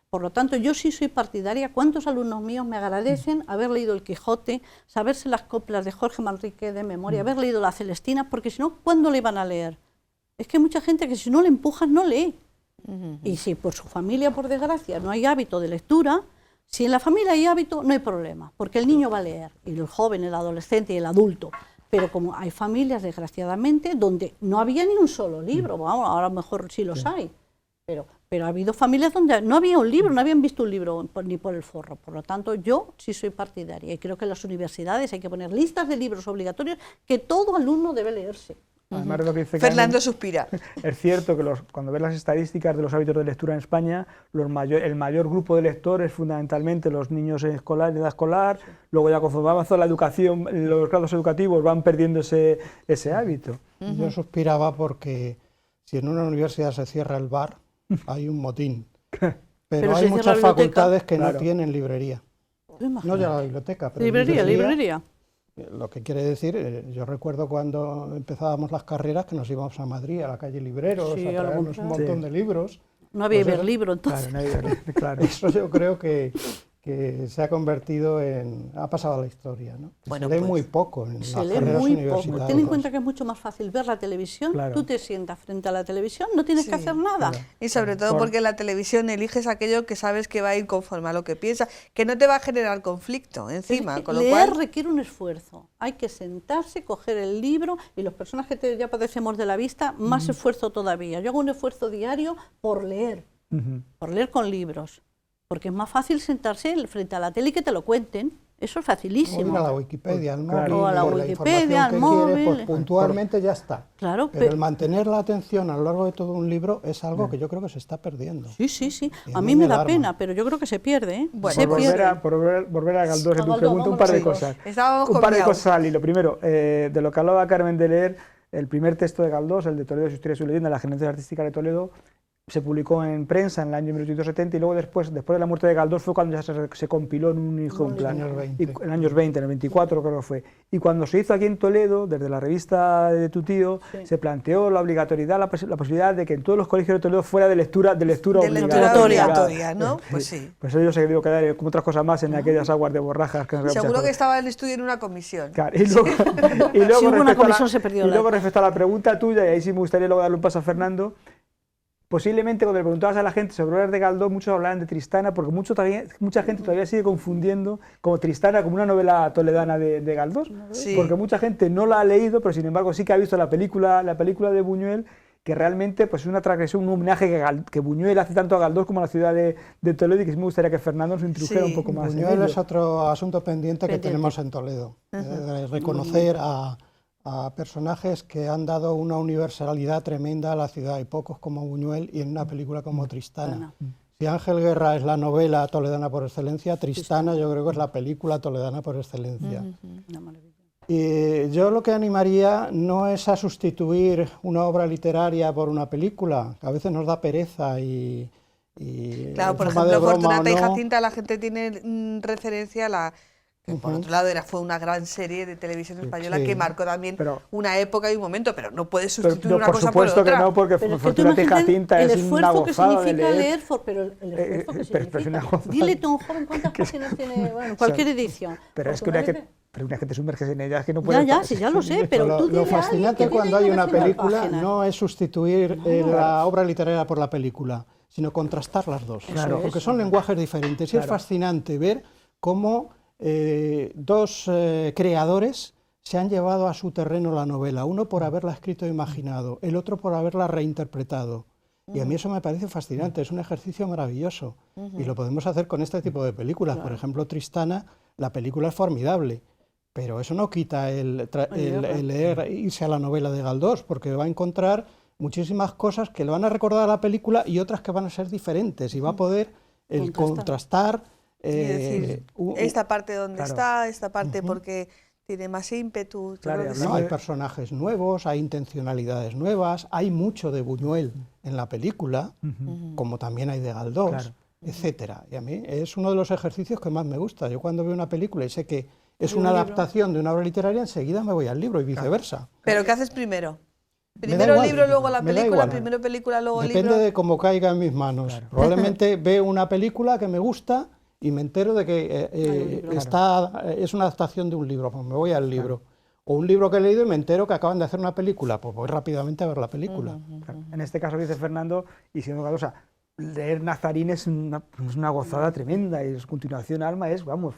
Por lo tanto, yo sí soy partidaria. ¿Cuántos alumnos míos me agradecen haber leído El Quijote, saberse las coplas de Jorge Manrique de memoria, haber leído La Celestina? Porque si no, ¿cuándo le iban a leer? Es que hay mucha gente que si no le empujas no lee. Y si por su familia, por desgracia, no hay hábito de lectura, si en la familia hay hábito, no hay problema, porque el niño va a leer, y el joven, el adolescente y el adulto. Pero como hay familias, desgraciadamente, donde no había ni un solo libro, vamos, ahora mejor sí los hay, pero ha habido familias donde no había un libro, no habían visto un libro ni por el forro. Por lo tanto, yo sí soy partidaria y creo que en las universidades hay que poner listas de libros obligatorios que todo alumno debe leerse. Además de lo que dice Fernando suspira. Es cierto que cuando ves las estadísticas de los hábitos de lectura en España, el mayor grupo de lectores fundamentalmente los niños en edad escolar, luego ya conforme avanza la educación, los grados educativos van perdiendo ese hábito. Yo suspiraba porque si en una universidad se cierra el bar, hay un motín. Pero hay muchas facultades que no tienen librería. No ya la biblioteca, pero librería. Lo que quiere decir, yo recuerdo cuando empezábamos las carreras que nos íbamos a Madrid, a la calle Libreros, a traernos un montón de libros. No había Iberlibro entonces. Claro, eso yo creo que se ha convertido ha pasado a la historia, ¿no? Bueno, se lee muy poco en las carreras universitarias. Poco. Ten en cuenta que es mucho más fácil ver la televisión, tú te sientas frente a la televisión, no tienes que hacer nada. Claro. Y sobre todo porque en la televisión eliges aquello que sabes que va a ir conforme a lo que piensas, que no te va a generar conflicto encima. Con lo leer cual requiere un esfuerzo, hay que sentarse, coger el libro, y los personas que ya padecemos de la vista, más esfuerzo todavía. Yo hago un esfuerzo diario por leer con libros. Porque es más fácil sentarse frente a la tele y que te lo cuenten. Eso es facilísimo. O ir a la Wikipedia, al móvil, o a la Wikipedia, al móvil. Pues puntualmente ya está. Claro, pero el mantener la atención a lo largo de todo un libro es algo que yo creo que se está perdiendo. Sí. A mí me da pena, pero yo creo que se pierde, ¿eh? Bueno, por volver a Galdós, en tu pregunta, un par de cosas. Un par de cosas al hilo. Primero, de lo que hablaba Carmen de leer, el primer texto de Galdós, el de Toledo, su historia y su leyenda, la genealogía artística de Toledo, se publicó en prensa en el año 1870 y luego después de la muerte de Galdós fue cuando ya se compiló en un ejemplar, en los años 20, en el 24 creo que fue. Y cuando se hizo aquí en Toledo, desde la revista de tu tío, se planteó la obligatoriedad, la posibilidad de que en todos los colegios de Toledo fuera de lectura obligatoria, ¿no? Pues sí. Pues ello se debió quedar como otras cosas más en aquellas aguas de borrajas. Seguro que estaba el estudio en una comisión. Claro, y luego si hubo una comisión se perdió. Y luego respecto a la pregunta tuya, y ahí sí me gustaría luego darle un paso a Fernando. Posiblemente cuando le preguntabas a la gente sobre obras de Galdós, muchos hablaban de Tristana, porque mucha gente todavía sigue confundiendo como Tristana como una novela toledana de Galdós, porque mucha gente no la ha leído, pero sin embargo sí que ha visto la película de Buñuel, que realmente pues, es una transgresión, un homenaje que Buñuel hace tanto a Galdós como a la ciudad de Toledo, y que sí me gustaría que Fernando nos introdujera un poco más. Buñuel es otro asunto pendiente que tenemos en Toledo, reconocer a personajes que han dado una universalidad tremenda a la ciudad. Hay pocos como Buñuel y en una película como Tristana. Si Ángel Guerra es la novela toledana por excelencia, Tristana yo creo que es la película toledana por excelencia. Y yo lo que animaría no es a sustituir una obra literaria por una película, que a veces nos da pereza y claro, por ejemplo, Fortunata y Jacinta, la gente tiene referencia a la... que por otro lado fue una gran serie de televisión española que marcó también una época y un momento, pero no puedes sustituir una cosa por otra. Por supuesto que no, porque Fortunata y Jacinta es una gozada de leer. Pero el esfuerzo que significa. Dile tú a un joven cuántas páginas tiene, bueno, cualquier edición. Pero es que una vez que te sumerges en ellas, que no puedes... Ya lo sé, pero tú lo fascinante cuando hay una película no es sustituir la obra literaria por la película, sino contrastar las dos, porque son lenguajes diferentes. Y es fascinante ver cómo dos creadores se han llevado a su terreno la novela, uno por haberla escrito e imaginado, el otro por haberla reinterpretado. Y a mí eso me parece fascinante, es un ejercicio maravilloso. Y lo podemos hacer con este tipo de películas. Por ejemplo, Tristana, la película es formidable, pero eso no quita el leer, irse a la novela de Galdós, porque va a encontrar muchísimas cosas que le van a recordar a la película y otras que van a ser diferentes, y va a poder contrastar. Esta parte donde está, esta parte porque tiene más ímpetu. Claro, ¿no? Hay personajes nuevos, hay intencionalidades nuevas, hay mucho de Buñuel en la película, como también hay de Galdós, etcétera. Y a mí es uno de los ejercicios que más me gusta. Yo cuando veo una película y sé que es una adaptación de una obra literaria, enseguida me voy al libro y viceversa. ¿Pero qué haces primero? Primero el libro, luego la película, primero película, luego el libro. Depende de cómo caiga en mis manos. Claro. Probablemente veo una película que me gusta y me entero de que es una adaptación de un libro, pues me voy al libro. O un libro que he leído y me entero que acaban de hacer una película, pues voy rápidamente a ver la película. En este caso, dice Fernando, y siendo Galdós, leer Nazarín es una gozada tremenda, y su continuación Alma es, vamos,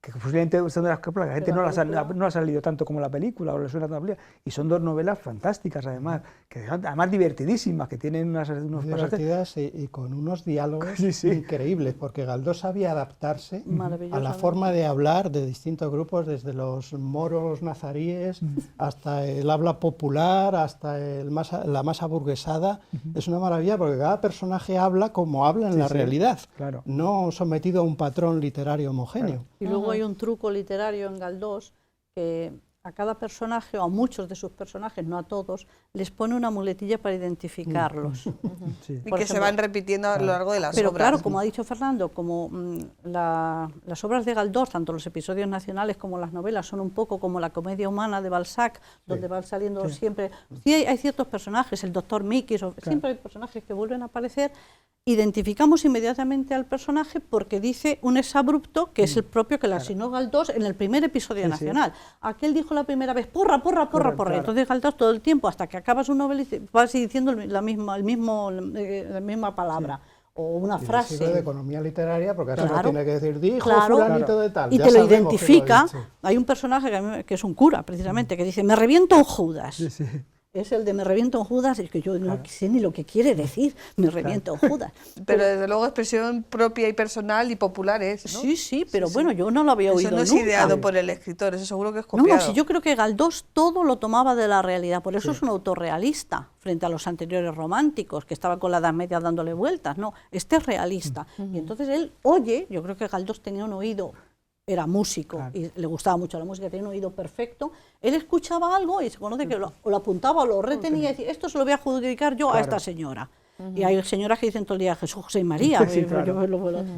que posiblemente son de las que la gente no las ha leído tanto como la película, o le suena tanto la película, y son dos novelas fantásticas además, que son además divertidísimas, que tienen unos divertidas y con unos diálogos increíbles, porque Galdós sabía adaptarse a la forma de hablar de distintos grupos, desde los moros nazaríes hasta el habla popular, hasta la masa burguesada. Es una maravilla porque cada personaje habla como habla en la realidad, no sometido a un patrón literario homogéneo. Y luego hay un truco literario en Galdós que a cada personaje, o a muchos de sus personajes, no a todos, les pone una muletilla para identificarlos. Y que se van repitiendo a lo largo de las obras. Pero claro, como ha dicho Fernando, como las obras de Galdós, tanto los episodios nacionales como las novelas, son un poco como la comedia humana de Balzac, donde van saliendo siempre... Sí, hay ciertos personajes, el doctor Mickey, siempre hay personajes que vuelven a aparecer. Identificamos inmediatamente al personaje porque dice un exabrupto que es el propio que le asignó Galdós en el primer episodio nacional. Aquel dijo la primera vez, porra. Entonces Galdós todo el tiempo, hasta que acaba su novela, va diciendo la misma palabra. O una frase. Sirve de economía literaria, porque ahora no tiene que decir, dijo fulanito de tal. Y te lo identifica. Hay un personaje que es un cura, precisamente, que dice, me reviento un Judas. Es el de me reviento en Judas, es que yo no sé ni lo que quiere decir, me reviento en Judas. Pero desde luego expresión propia y personal y popular es, ¿no? Sí, pero bueno, yo no lo había oído nunca. Eso no es ideado por el escritor, eso seguro que es copiado. No, sí, yo creo que Galdós todo lo tomaba de la realidad, por eso es un autor realista, frente a los anteriores románticos, que estaban con la Edad Media dándole vueltas, no, este es realista. Y entonces él oye, yo creo que Galdós tenía un oído... Era músico y le gustaba mucho la música, tenía un oído perfecto. Él escuchaba algo y se conoce que lo apuntaba o lo retenía y decía, esto se lo voy a adjudicar yo a esta señora. Y hay señoras que dicen todo el día Jesús, José y María.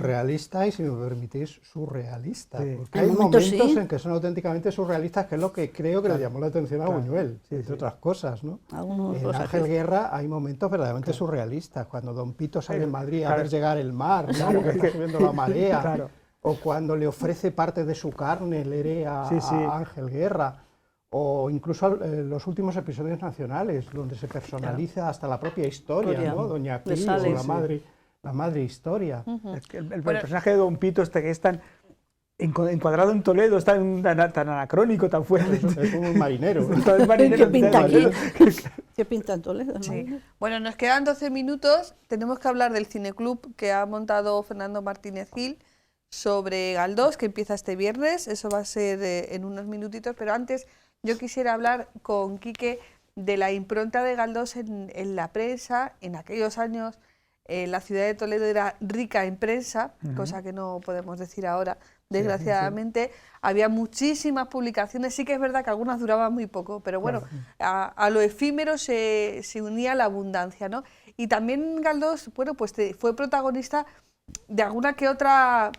Realista y, si me permitís, surrealista. Porque hay momentos en que son auténticamente surrealistas, que es lo que creo que le llamó la atención a Buñuel, entre otras cosas, ¿no? En Ángel Guerra hay momentos verdaderamente surrealistas, cuando Don Pito sale en Madrid a ver llegar el mar, ¿no? Que está subiendo la marea. O cuando le ofrece parte de su carne, el Ere a Ángel Guerra, o incluso los últimos episodios nacionales, donde se personaliza hasta la propia historia, ¿no? Doña Clio, la madre historia. El personaje de Don Pito, que es tan encuadrado en Toledo, es tan anacrónico, tan fuerte. Es un marinero. ¿Qué pinta aquí? ¿Qué pinta en Toledo? Bueno, nos quedan 12 minutos, tenemos que hablar del cineclub que ha montado Fernando Martínez Gil, sobre Galdós, que empieza este viernes, eso va a ser en unos minutitos, pero antes yo quisiera hablar con Quique de la impronta de Galdós en la prensa. En aquellos años la ciudad de Toledo era rica en prensa, cosa que no podemos decir ahora, desgraciadamente. Había muchísimas publicaciones, sí que es verdad que algunas duraban muy poco, pero bueno, a lo efímero se unía la abundancia, ¿no? Y también Galdós, bueno, pues fue protagonista de alguna que otra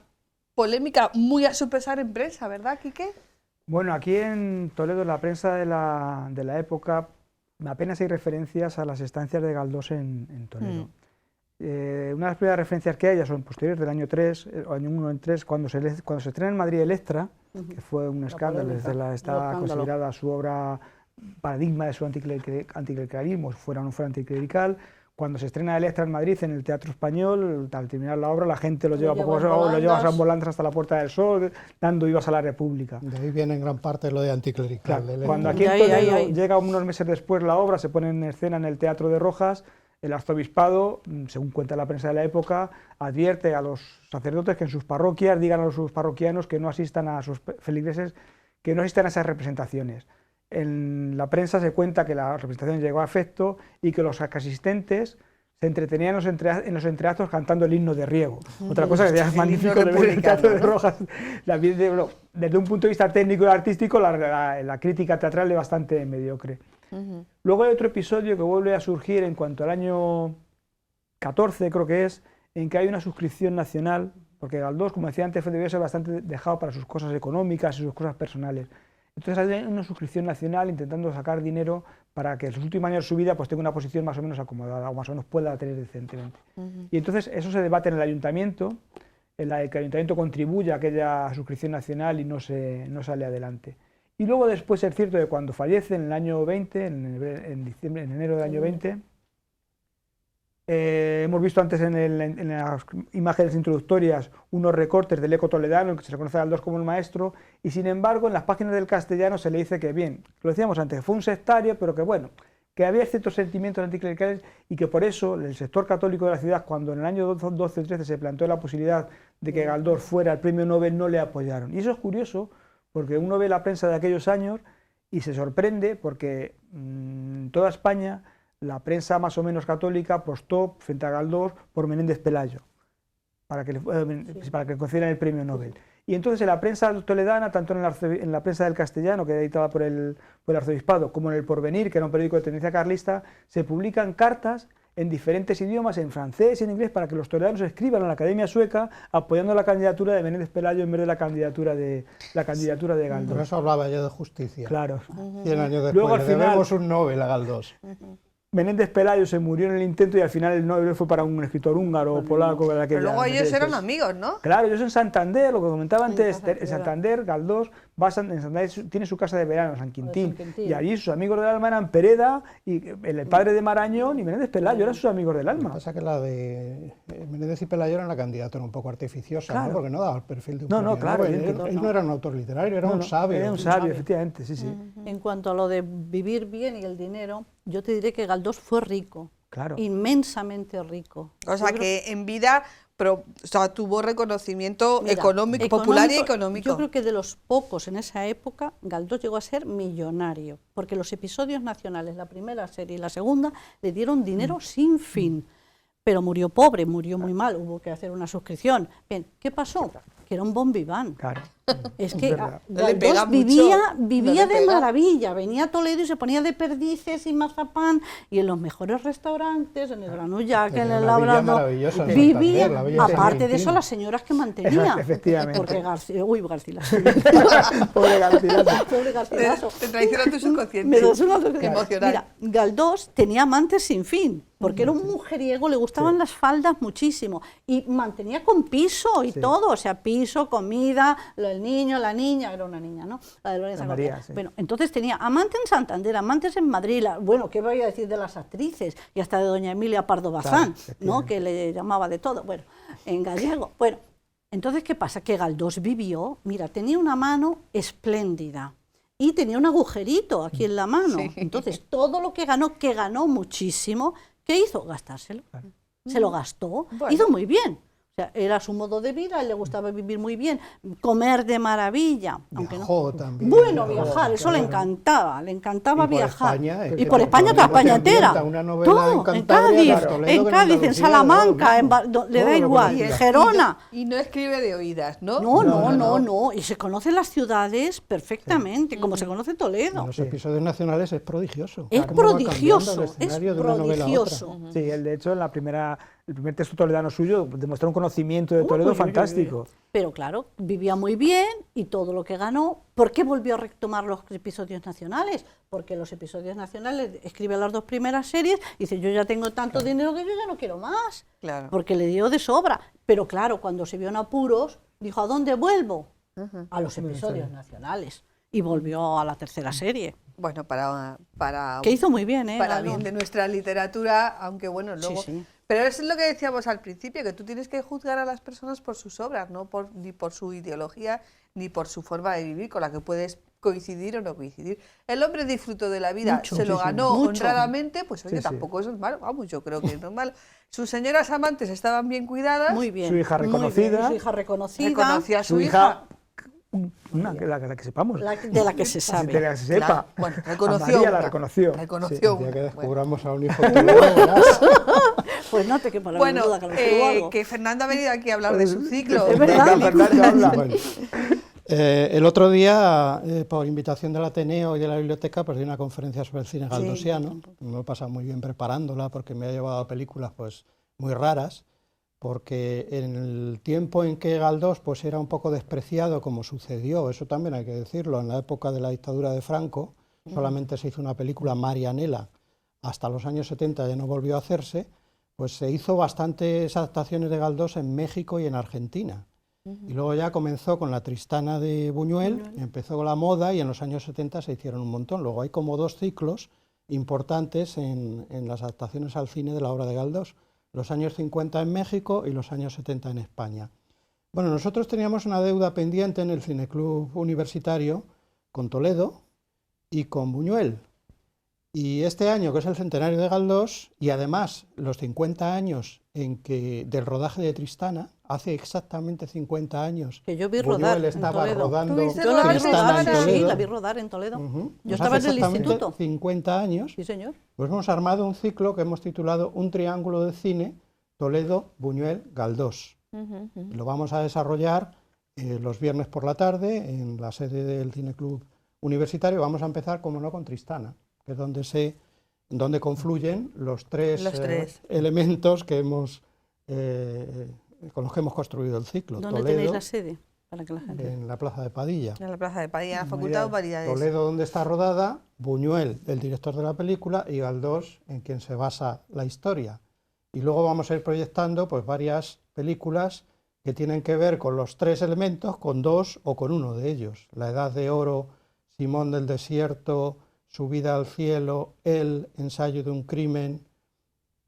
polémica muy a su pesar en prensa, ¿verdad, Quique? Bueno, aquí en Toledo, la prensa de la época, apenas hay referencias a las estancias de Galdós en Toledo. Una de las primeras referencias que hay ya son posteriores, del año 3, o año 1 en 3, cuando se estrena en Madrid Electra, que fue un escándalo, está considerada su obra paradigma de su anticlericalismo, fuera o no fuera anticlerical, Cuando se estrena Electra en Madrid, en el Teatro Español, al terminar la obra, la gente lo lleva a volandas hasta la Puerta del Sol, dando vivas a la República. De ahí viene en gran parte lo de anticlerical. Claro, cuando aquí en Toledo llega unos meses después la obra, se pone en escena en el Teatro de Rojas, el arzobispado, según cuenta la prensa de la época, advierte a los sacerdotes que en sus parroquias digan a sus parroquianos que no asistan a sus feligreses, que no asistan a esas representaciones. En la prensa se cuenta que la representación llegó a efecto y que los asistentes se entretenían en los entreactos cantando el himno de Riego. Otra cosa que ya es magnífico de ver en el Teatro de Rojas. Desde un punto de vista técnico y artístico, la crítica teatral es bastante mediocre. Luego hay otro episodio que vuelve a surgir en cuanto al año 14, creo que es, en que hay una suscripción nacional, porque Galdós, como decía antes, debió ser bastante dejado para sus cosas económicas y sus cosas personales. Entonces hay una suscripción nacional intentando sacar dinero para que en los últimos años de su vida pues tenga una posición más o menos acomodada, o más o menos pueda tener decentemente. Y entonces eso se debate en el ayuntamiento, en el que el ayuntamiento contribuye a aquella suscripción nacional y no sale adelante. Y luego después es cierto que cuando fallece en el año 20, en enero del año 20, hemos visto antes en las imágenes introductorias unos recortes del Eco Toledano, en que se reconoce a Galdós como el maestro, y sin embargo en las páginas del Castellano se le dice que bien, lo decíamos antes, fue un sectario, pero que bueno, que había ciertos sentimientos anticlericales y que por eso el sector católico de la ciudad, cuando en el año 12-13 se planteó la posibilidad de que Galdós fuera el premio Nobel, no le apoyaron. Y eso es curioso, porque uno ve la prensa de aquellos años y se sorprende porque en toda España la prensa más o menos católica apostó frente a Galdós por Menéndez Pelayo, para que le concedieran el premio Nobel. Y entonces en la prensa toledana, tanto en la prensa del Castellano, que era editada por el arzobispado, como en el Porvenir, que era un periódico de tendencia carlista, se publican cartas en diferentes idiomas, en francés y en inglés, para que los toledanos escriban a la Academia Sueca apoyando la candidatura de Menéndez Pelayo en vez de la candidatura de Galdós. Por eso hablaba yo de justicia. Claro. 100 años después, luego, al final, debemos un Nobel a Galdós. Menéndez Pelayo se murió en el intento y al final el Nobel fue para un escritor húngaro o polaco. Pero luego ellos eran amigos, ¿no? Claro, ellos en Santander, lo que comentaba antes, en Santander, Galdós en Santander tiene su casa de verano, San Quintín, y allí sus amigos del alma eran Pereda, y el padre de Marañón y Menéndez Pelayo eran sus amigos del alma. Lo que pasa es que la de Menéndez y Pelayo era una candidatura un poco artificiosa, claro, ¿no? Porque no daba el perfil de un premio claro, Nobel. Él no era un autor literario, era un sabio. Era un sabio, efectivamente, sí, sí. En cuanto a lo de vivir bien y el dinero, yo te diré que Galdós fue rico, claro, inmensamente rico. O sea, que en vida tuvo reconocimiento económico, popular y económico. Yo creo que de los pocos en esa época, Galdós llegó a ser millonario, porque los episodios nacionales, la primera serie y la segunda, le dieron dinero sin fin. Pero murió pobre, murió muy mal, hubo que hacer una suscripción. Bien, ¿qué pasó? Que era un bon vivant. Claro. Es que Galdós vivía de maravilla, venía a Toledo y se ponía de perdices y mazapán, y en los mejores restaurantes, en el Granullac, en el Labrador, vivía, aparte de eso, las señoras que mantenía. Efectivamente. Porque Garcilaso. Pobre Garcilaso. Pobre Garcilaso. Te traiciona tu subconsciente. Me traiciona tu emocional. Mira, Galdós tenía amantes sin fin, porque era un mujeriego, le gustaban las faldas muchísimo, y mantenía con piso y todo, o sea, piso, comida, el niño, la niña, era una niña, ¿no? La de Lorenza María. Sí. Bueno, entonces tenía amantes en Santander, amantes en Madrid, bueno, ¿qué voy a decir de las actrices? Y hasta de doña Emilia Pardo Bazán, ¿no? Que le llamaba de todo, bueno, en gallego. Bueno, entonces, ¿qué pasa? Que Galdós vivió, mira, tenía una mano espléndida y tenía un agujerito aquí en la mano. Sí. Entonces, todo lo que ganó muchísimo, ¿qué hizo? Gastárselo. Se lo gastó, hizo muy bien. O sea, era su modo de vida, a él le gustaba vivir muy bien, comer de maravilla. Viajó también. Bueno, viajar, eso le encantaba viajar. Y por España, toda España entera. Todo, en Cádiz, en Salamanca, le da igual, en Gerona. Y no escribe de oídas, ¿no? No, y se conocen las ciudades perfectamente, como se conoce Toledo. En los episodios nacionales es prodigioso. Es prodigioso, es prodigioso. Sí, él de hecho en el primer texto toledano suyo demostró un conocimiento de Toledo fantástico. Pero claro, vivía muy bien y todo lo que ganó. ¿Por qué volvió a retomar los episodios nacionales? Porque los episodios nacionales, escribe las dos primeras series y dice, yo ya tengo tanto dinero que yo ya no quiero más. Claro. Porque le dio de sobra. Pero claro, cuando se vio en apuros, dijo, ¿a dónde vuelvo? A los episodios nacionales. y volvió a la tercera serie. Bueno, para Que hizo muy bien, para Galdós. bien de nuestra literatura, aunque bueno, luego... Sí. Pero eso es lo que decíamos al principio, que tú tienes que juzgar a las personas por sus obras, no ni por su ideología, ni por su forma de vivir, con la que puedes coincidir o no coincidir. El hombre disfrutó de la vida, Mucho, se lo sí, sí, ganó mucho. honradamente, pues oye, Sí, sí. tampoco eso es malo, vamos, yo creo que no es malo. Sus señoras amantes estaban bien cuidadas, Muy bien. Su hija muy bien. reconocida. Su hija reconocida. reconoció a su Su hija. una, la que sepamos. De la que se sabe. De la que se sepa. Claro, bueno, A reconoció María la una, reconoció. reconoció El día una. que Bueno. descubramos a un hijo Toledo, verás. Pues no te quepa la Bueno, duda que lo descubro algo. que Fernando ha venido aquí a hablar de su ciclo. Es verdad. Venga, Fernando, habla. Bueno, el otro día, por invitación del Ateneo y de la biblioteca, pues di una conferencia sobre el cine galdosiano. Me lo he pasado muy bien preparándola porque me ha llevado a películas pues muy raras, porque en el tiempo en que Galdós pues era un poco despreciado, como sucedió, eso también hay que decirlo, en la época de la dictadura de Franco, solamente se hizo una película, Marianela, hasta los años 70 ya no volvió a hacerse, pues se hizo bastantes adaptaciones de Galdós en México y en Argentina. Y luego ya comenzó con la Tristana de Buñuel, empezó la moda y en los años 70 se hicieron un montón. Luego hay como 2 ciclos importantes en las adaptaciones al cine de la obra de Galdós, los años 50 en México y los años 70 en España. Bueno, nosotros teníamos una deuda pendiente en el Cineclub Universitario con Toledo y con Buñuel. Y este año, que es el centenario de Galdós, y además los 50 años del rodaje de Tristana, hace exactamente 50 años, Que yo vi Buñuel rodar en estaba Toledo. rodando ¿Tuviste Yo la vi Tristana rodar, en sí, Toledo. la vi rodar en Toledo. Ujú. Yo Pues estaba hace en el exactamente instituto. 50 años, Sí, señor. pues hemos armado un ciclo que hemos titulado Un triángulo de cine, Toledo, Buñuel, Galdós. Lo vamos a desarrollar los viernes por la tarde en la sede del Cineclub Universitario. Vamos a empezar, como no, con Tristana, que es donde confluyen los tres elementos que con los que hemos construido el ciclo. ¿Dónde Toledo, tenéis la sede? Para que la gente... en la Plaza de Padilla. En la Plaza de Padilla, en la Facultad de Humanidades. Toledo, donde está rodada, Buñuel, el director de la película, y Galdós, en quien se basa la historia. Y luego vamos a ir proyectando pues varias películas que tienen que ver con los 3 elementos, con 2 o con uno de ellos. La Edad de Oro, Simón del Desierto, Subida al Cielo, El ensayo de un crimen,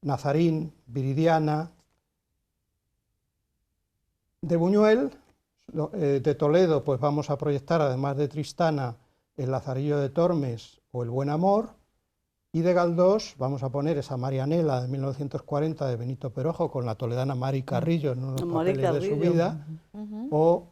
Nazarín, Viridiana. De Buñuel, de Toledo, pues vamos a proyectar, además de Tristana, El Lazarillo de Tormes o El Buen Amor. Y de Galdós vamos a poner esa Marianela de 1940 de Benito Perojo con la toledana Mari Carrillo en uno de los papeles de su vida, o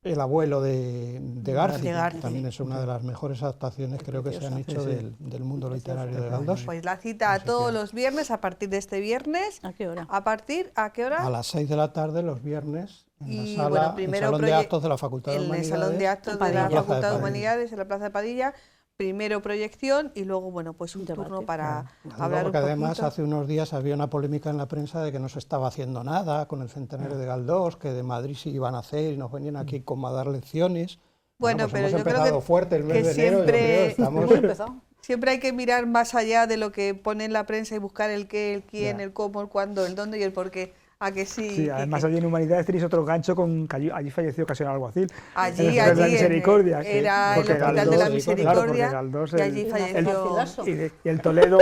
El abuelo de Garci, que también es una de las mejores adaptaciones creo que se han hecho del mundo literario de Galdós. Pues la cita a todos los viernes, a partir de este viernes. ¿A qué hora? ¿A qué hora? A las 6 de la tarde los viernes en Y, la sala, bueno, el primero Salón de Actos de la Facultad de en Humanidades. el Salón de Actos en de la Padilla. Facultad de Padilla. Humanidades, en la Plaza de Padilla. Primero proyección y luego, bueno, pues un Debate. turno para Claro, hablar porque un además poquito. hace unos días había una polémica en la prensa de que no se estaba haciendo nada con el centenario de Galdós, que de Madrid sí iban a hacer y nos venían aquí como a dar lecciones. Bueno, pues pero hemos yo creo empezado que- fuerte el mes que de enero, yo siempre- creo, estamos... Hemos empezado. Siempre hay que mirar más allá de lo que pone en la prensa y buscar el qué, el quién, Ya. el cómo, el cuándo, el dónde y el por qué. ¿A que sí? Sí, además allí en Humanidades tenéis otro gancho con que allí falleció casi un alguacil. Allí, en el Hospital de la allí, Misericordia. era el porque Hospital de la Galdós- claro, Misericordia, porque Galdós y allí el- falleció. y el Toledo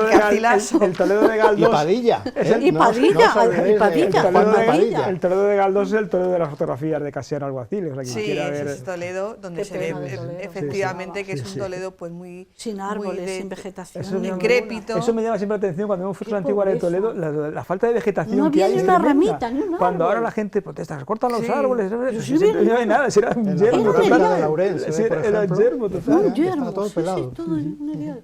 de Garcilaso. el Toledo de Y Galdós Padilla. Y Padilla, sabéis y Padilla. de el Toledo Juanma de Padilla. el Toledo de Galdós es el Toledo de las fotografías de Casiano Alguacil. O sea, quien Sí, quiera ese ver. es Toledo, donde Qué se ve pena de Toledo. efectivamente que Sí, es un sí. Toledo pues muy Sin muy árboles, sin vegetación. Eso me llama- decrépito. Eso me llama siempre la atención cuando vemos fotos Qué antiguas de pobreza. Toledo, la falta de vegetación No que había hay. ni es una tremenda. ramita, ni un Cuando ahora árbol. la gente protesta, se cortan los Sí. árboles, Pero sí, no hay nada, era un En la yermo fotografía total. de Laurence, Sí, por era un ejemplo. yermo total. Un yermo. Está todo pelado. todo una idea.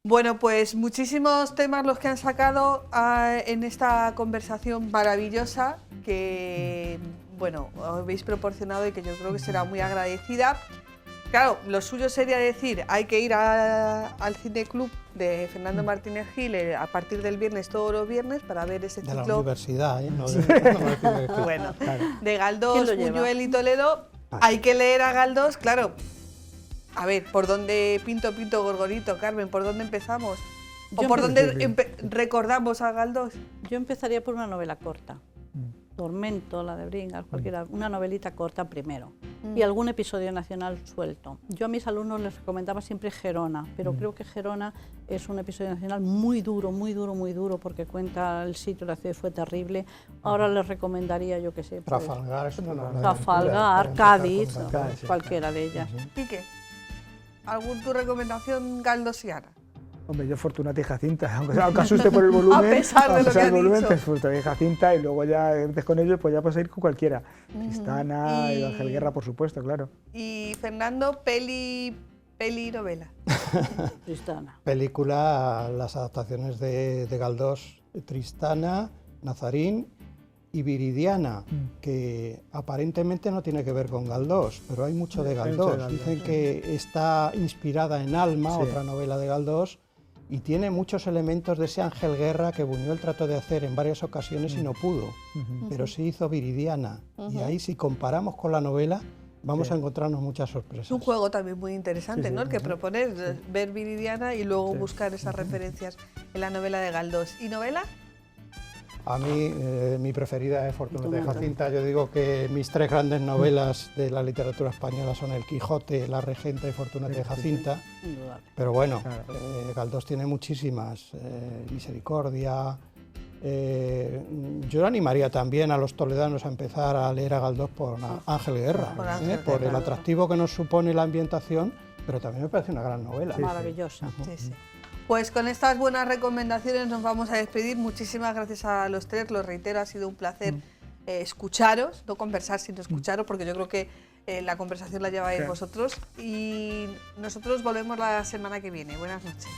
Bueno, pues muchísimos temas los que han sacado en esta conversación maravillosa que, bueno, os habéis proporcionado y que yo creo que será muy agradecida. Claro, lo suyo sería decir, hay que ir al Cineclub de Fernando Martínez Gil a partir del viernes, todos los viernes, para ver ese De la ciclo universidad, ¿eh? No de- bueno, Claro. de ¿Quién Galdós, lo lleva? Buñuel y Toledo. Hay que leer a Galdós, claro. A ver, ¿por dónde pinto, Gorgorito, Carmen? ¿Por dónde empezamos? ¿O Yo por empecé- dónde recordamos a Galdós? Yo empezaría por una novela corta. Tormento, la de Bringas, cualquiera, una novelita corta primero y algún episodio nacional suelto. Yo a mis alumnos les recomendaba siempre Gerona, pero creo que Gerona es un episodio nacional muy duro, muy duro, muy duro, porque cuenta el sitio, la ciudad fue terrible. Ahora les recomendaría, yo qué sé, pues, Trafalgar es una novela. Trafalgar, Cádiz, cualquiera de ellas. Quique, ¿tu recomendación galdosiana? Hombre, yo Fortunata y Jacinta, aunque asuste por el volumen, A pesar de lo que ha dicho. pues Fortunata y Jacinta, y luego ya antes con ellos, pues ya puedes ir con cualquiera. Tristana, y Ángel Guerra, por supuesto, claro. Y Fernando, peli novela. Tristana. Película, las adaptaciones de Galdós, Tristana, Nazarín y Viridiana, que aparentemente no tiene que ver con Galdós, pero hay mucho de Galdós. Dicen que está inspirada en Alma, otra novela de Galdós, y tiene muchos elementos de ese Ángel Guerra que Buñuel trató de hacer en varias ocasiones y no pudo, pero sí hizo Viridiana. Y ahí, si comparamos con la novela, vamos a encontrarnos muchas sorpresas. Es un juego también muy interesante, ¿no? El que proponer, ver Viridiana y luego buscar esas referencias en la novela de Galdós. ¿Y novela? A mí, mi preferida es Fortunata y Jacinta. Yo digo que mis tres grandes novelas de la literatura española son El Quijote, La Regenta y Fortunata y Jacinta. Pero bueno, Galdós tiene muchísimas. Misericordia. Yo animaría también a los toledanos a empezar a leer a Galdós por Ángel Guerra, por el atractivo que nos supone la ambientación, pero también me parece una gran novela. Maravillosa. Sí. Pues con estas buenas recomendaciones nos vamos a despedir. Muchísimas gracias a los tres, lo reitero, ha sido un placer escucharos, no conversar sino escucharos, porque yo creo que la conversación la lleváis vosotros, y nosotros volvemos la semana que viene. Buenas noches.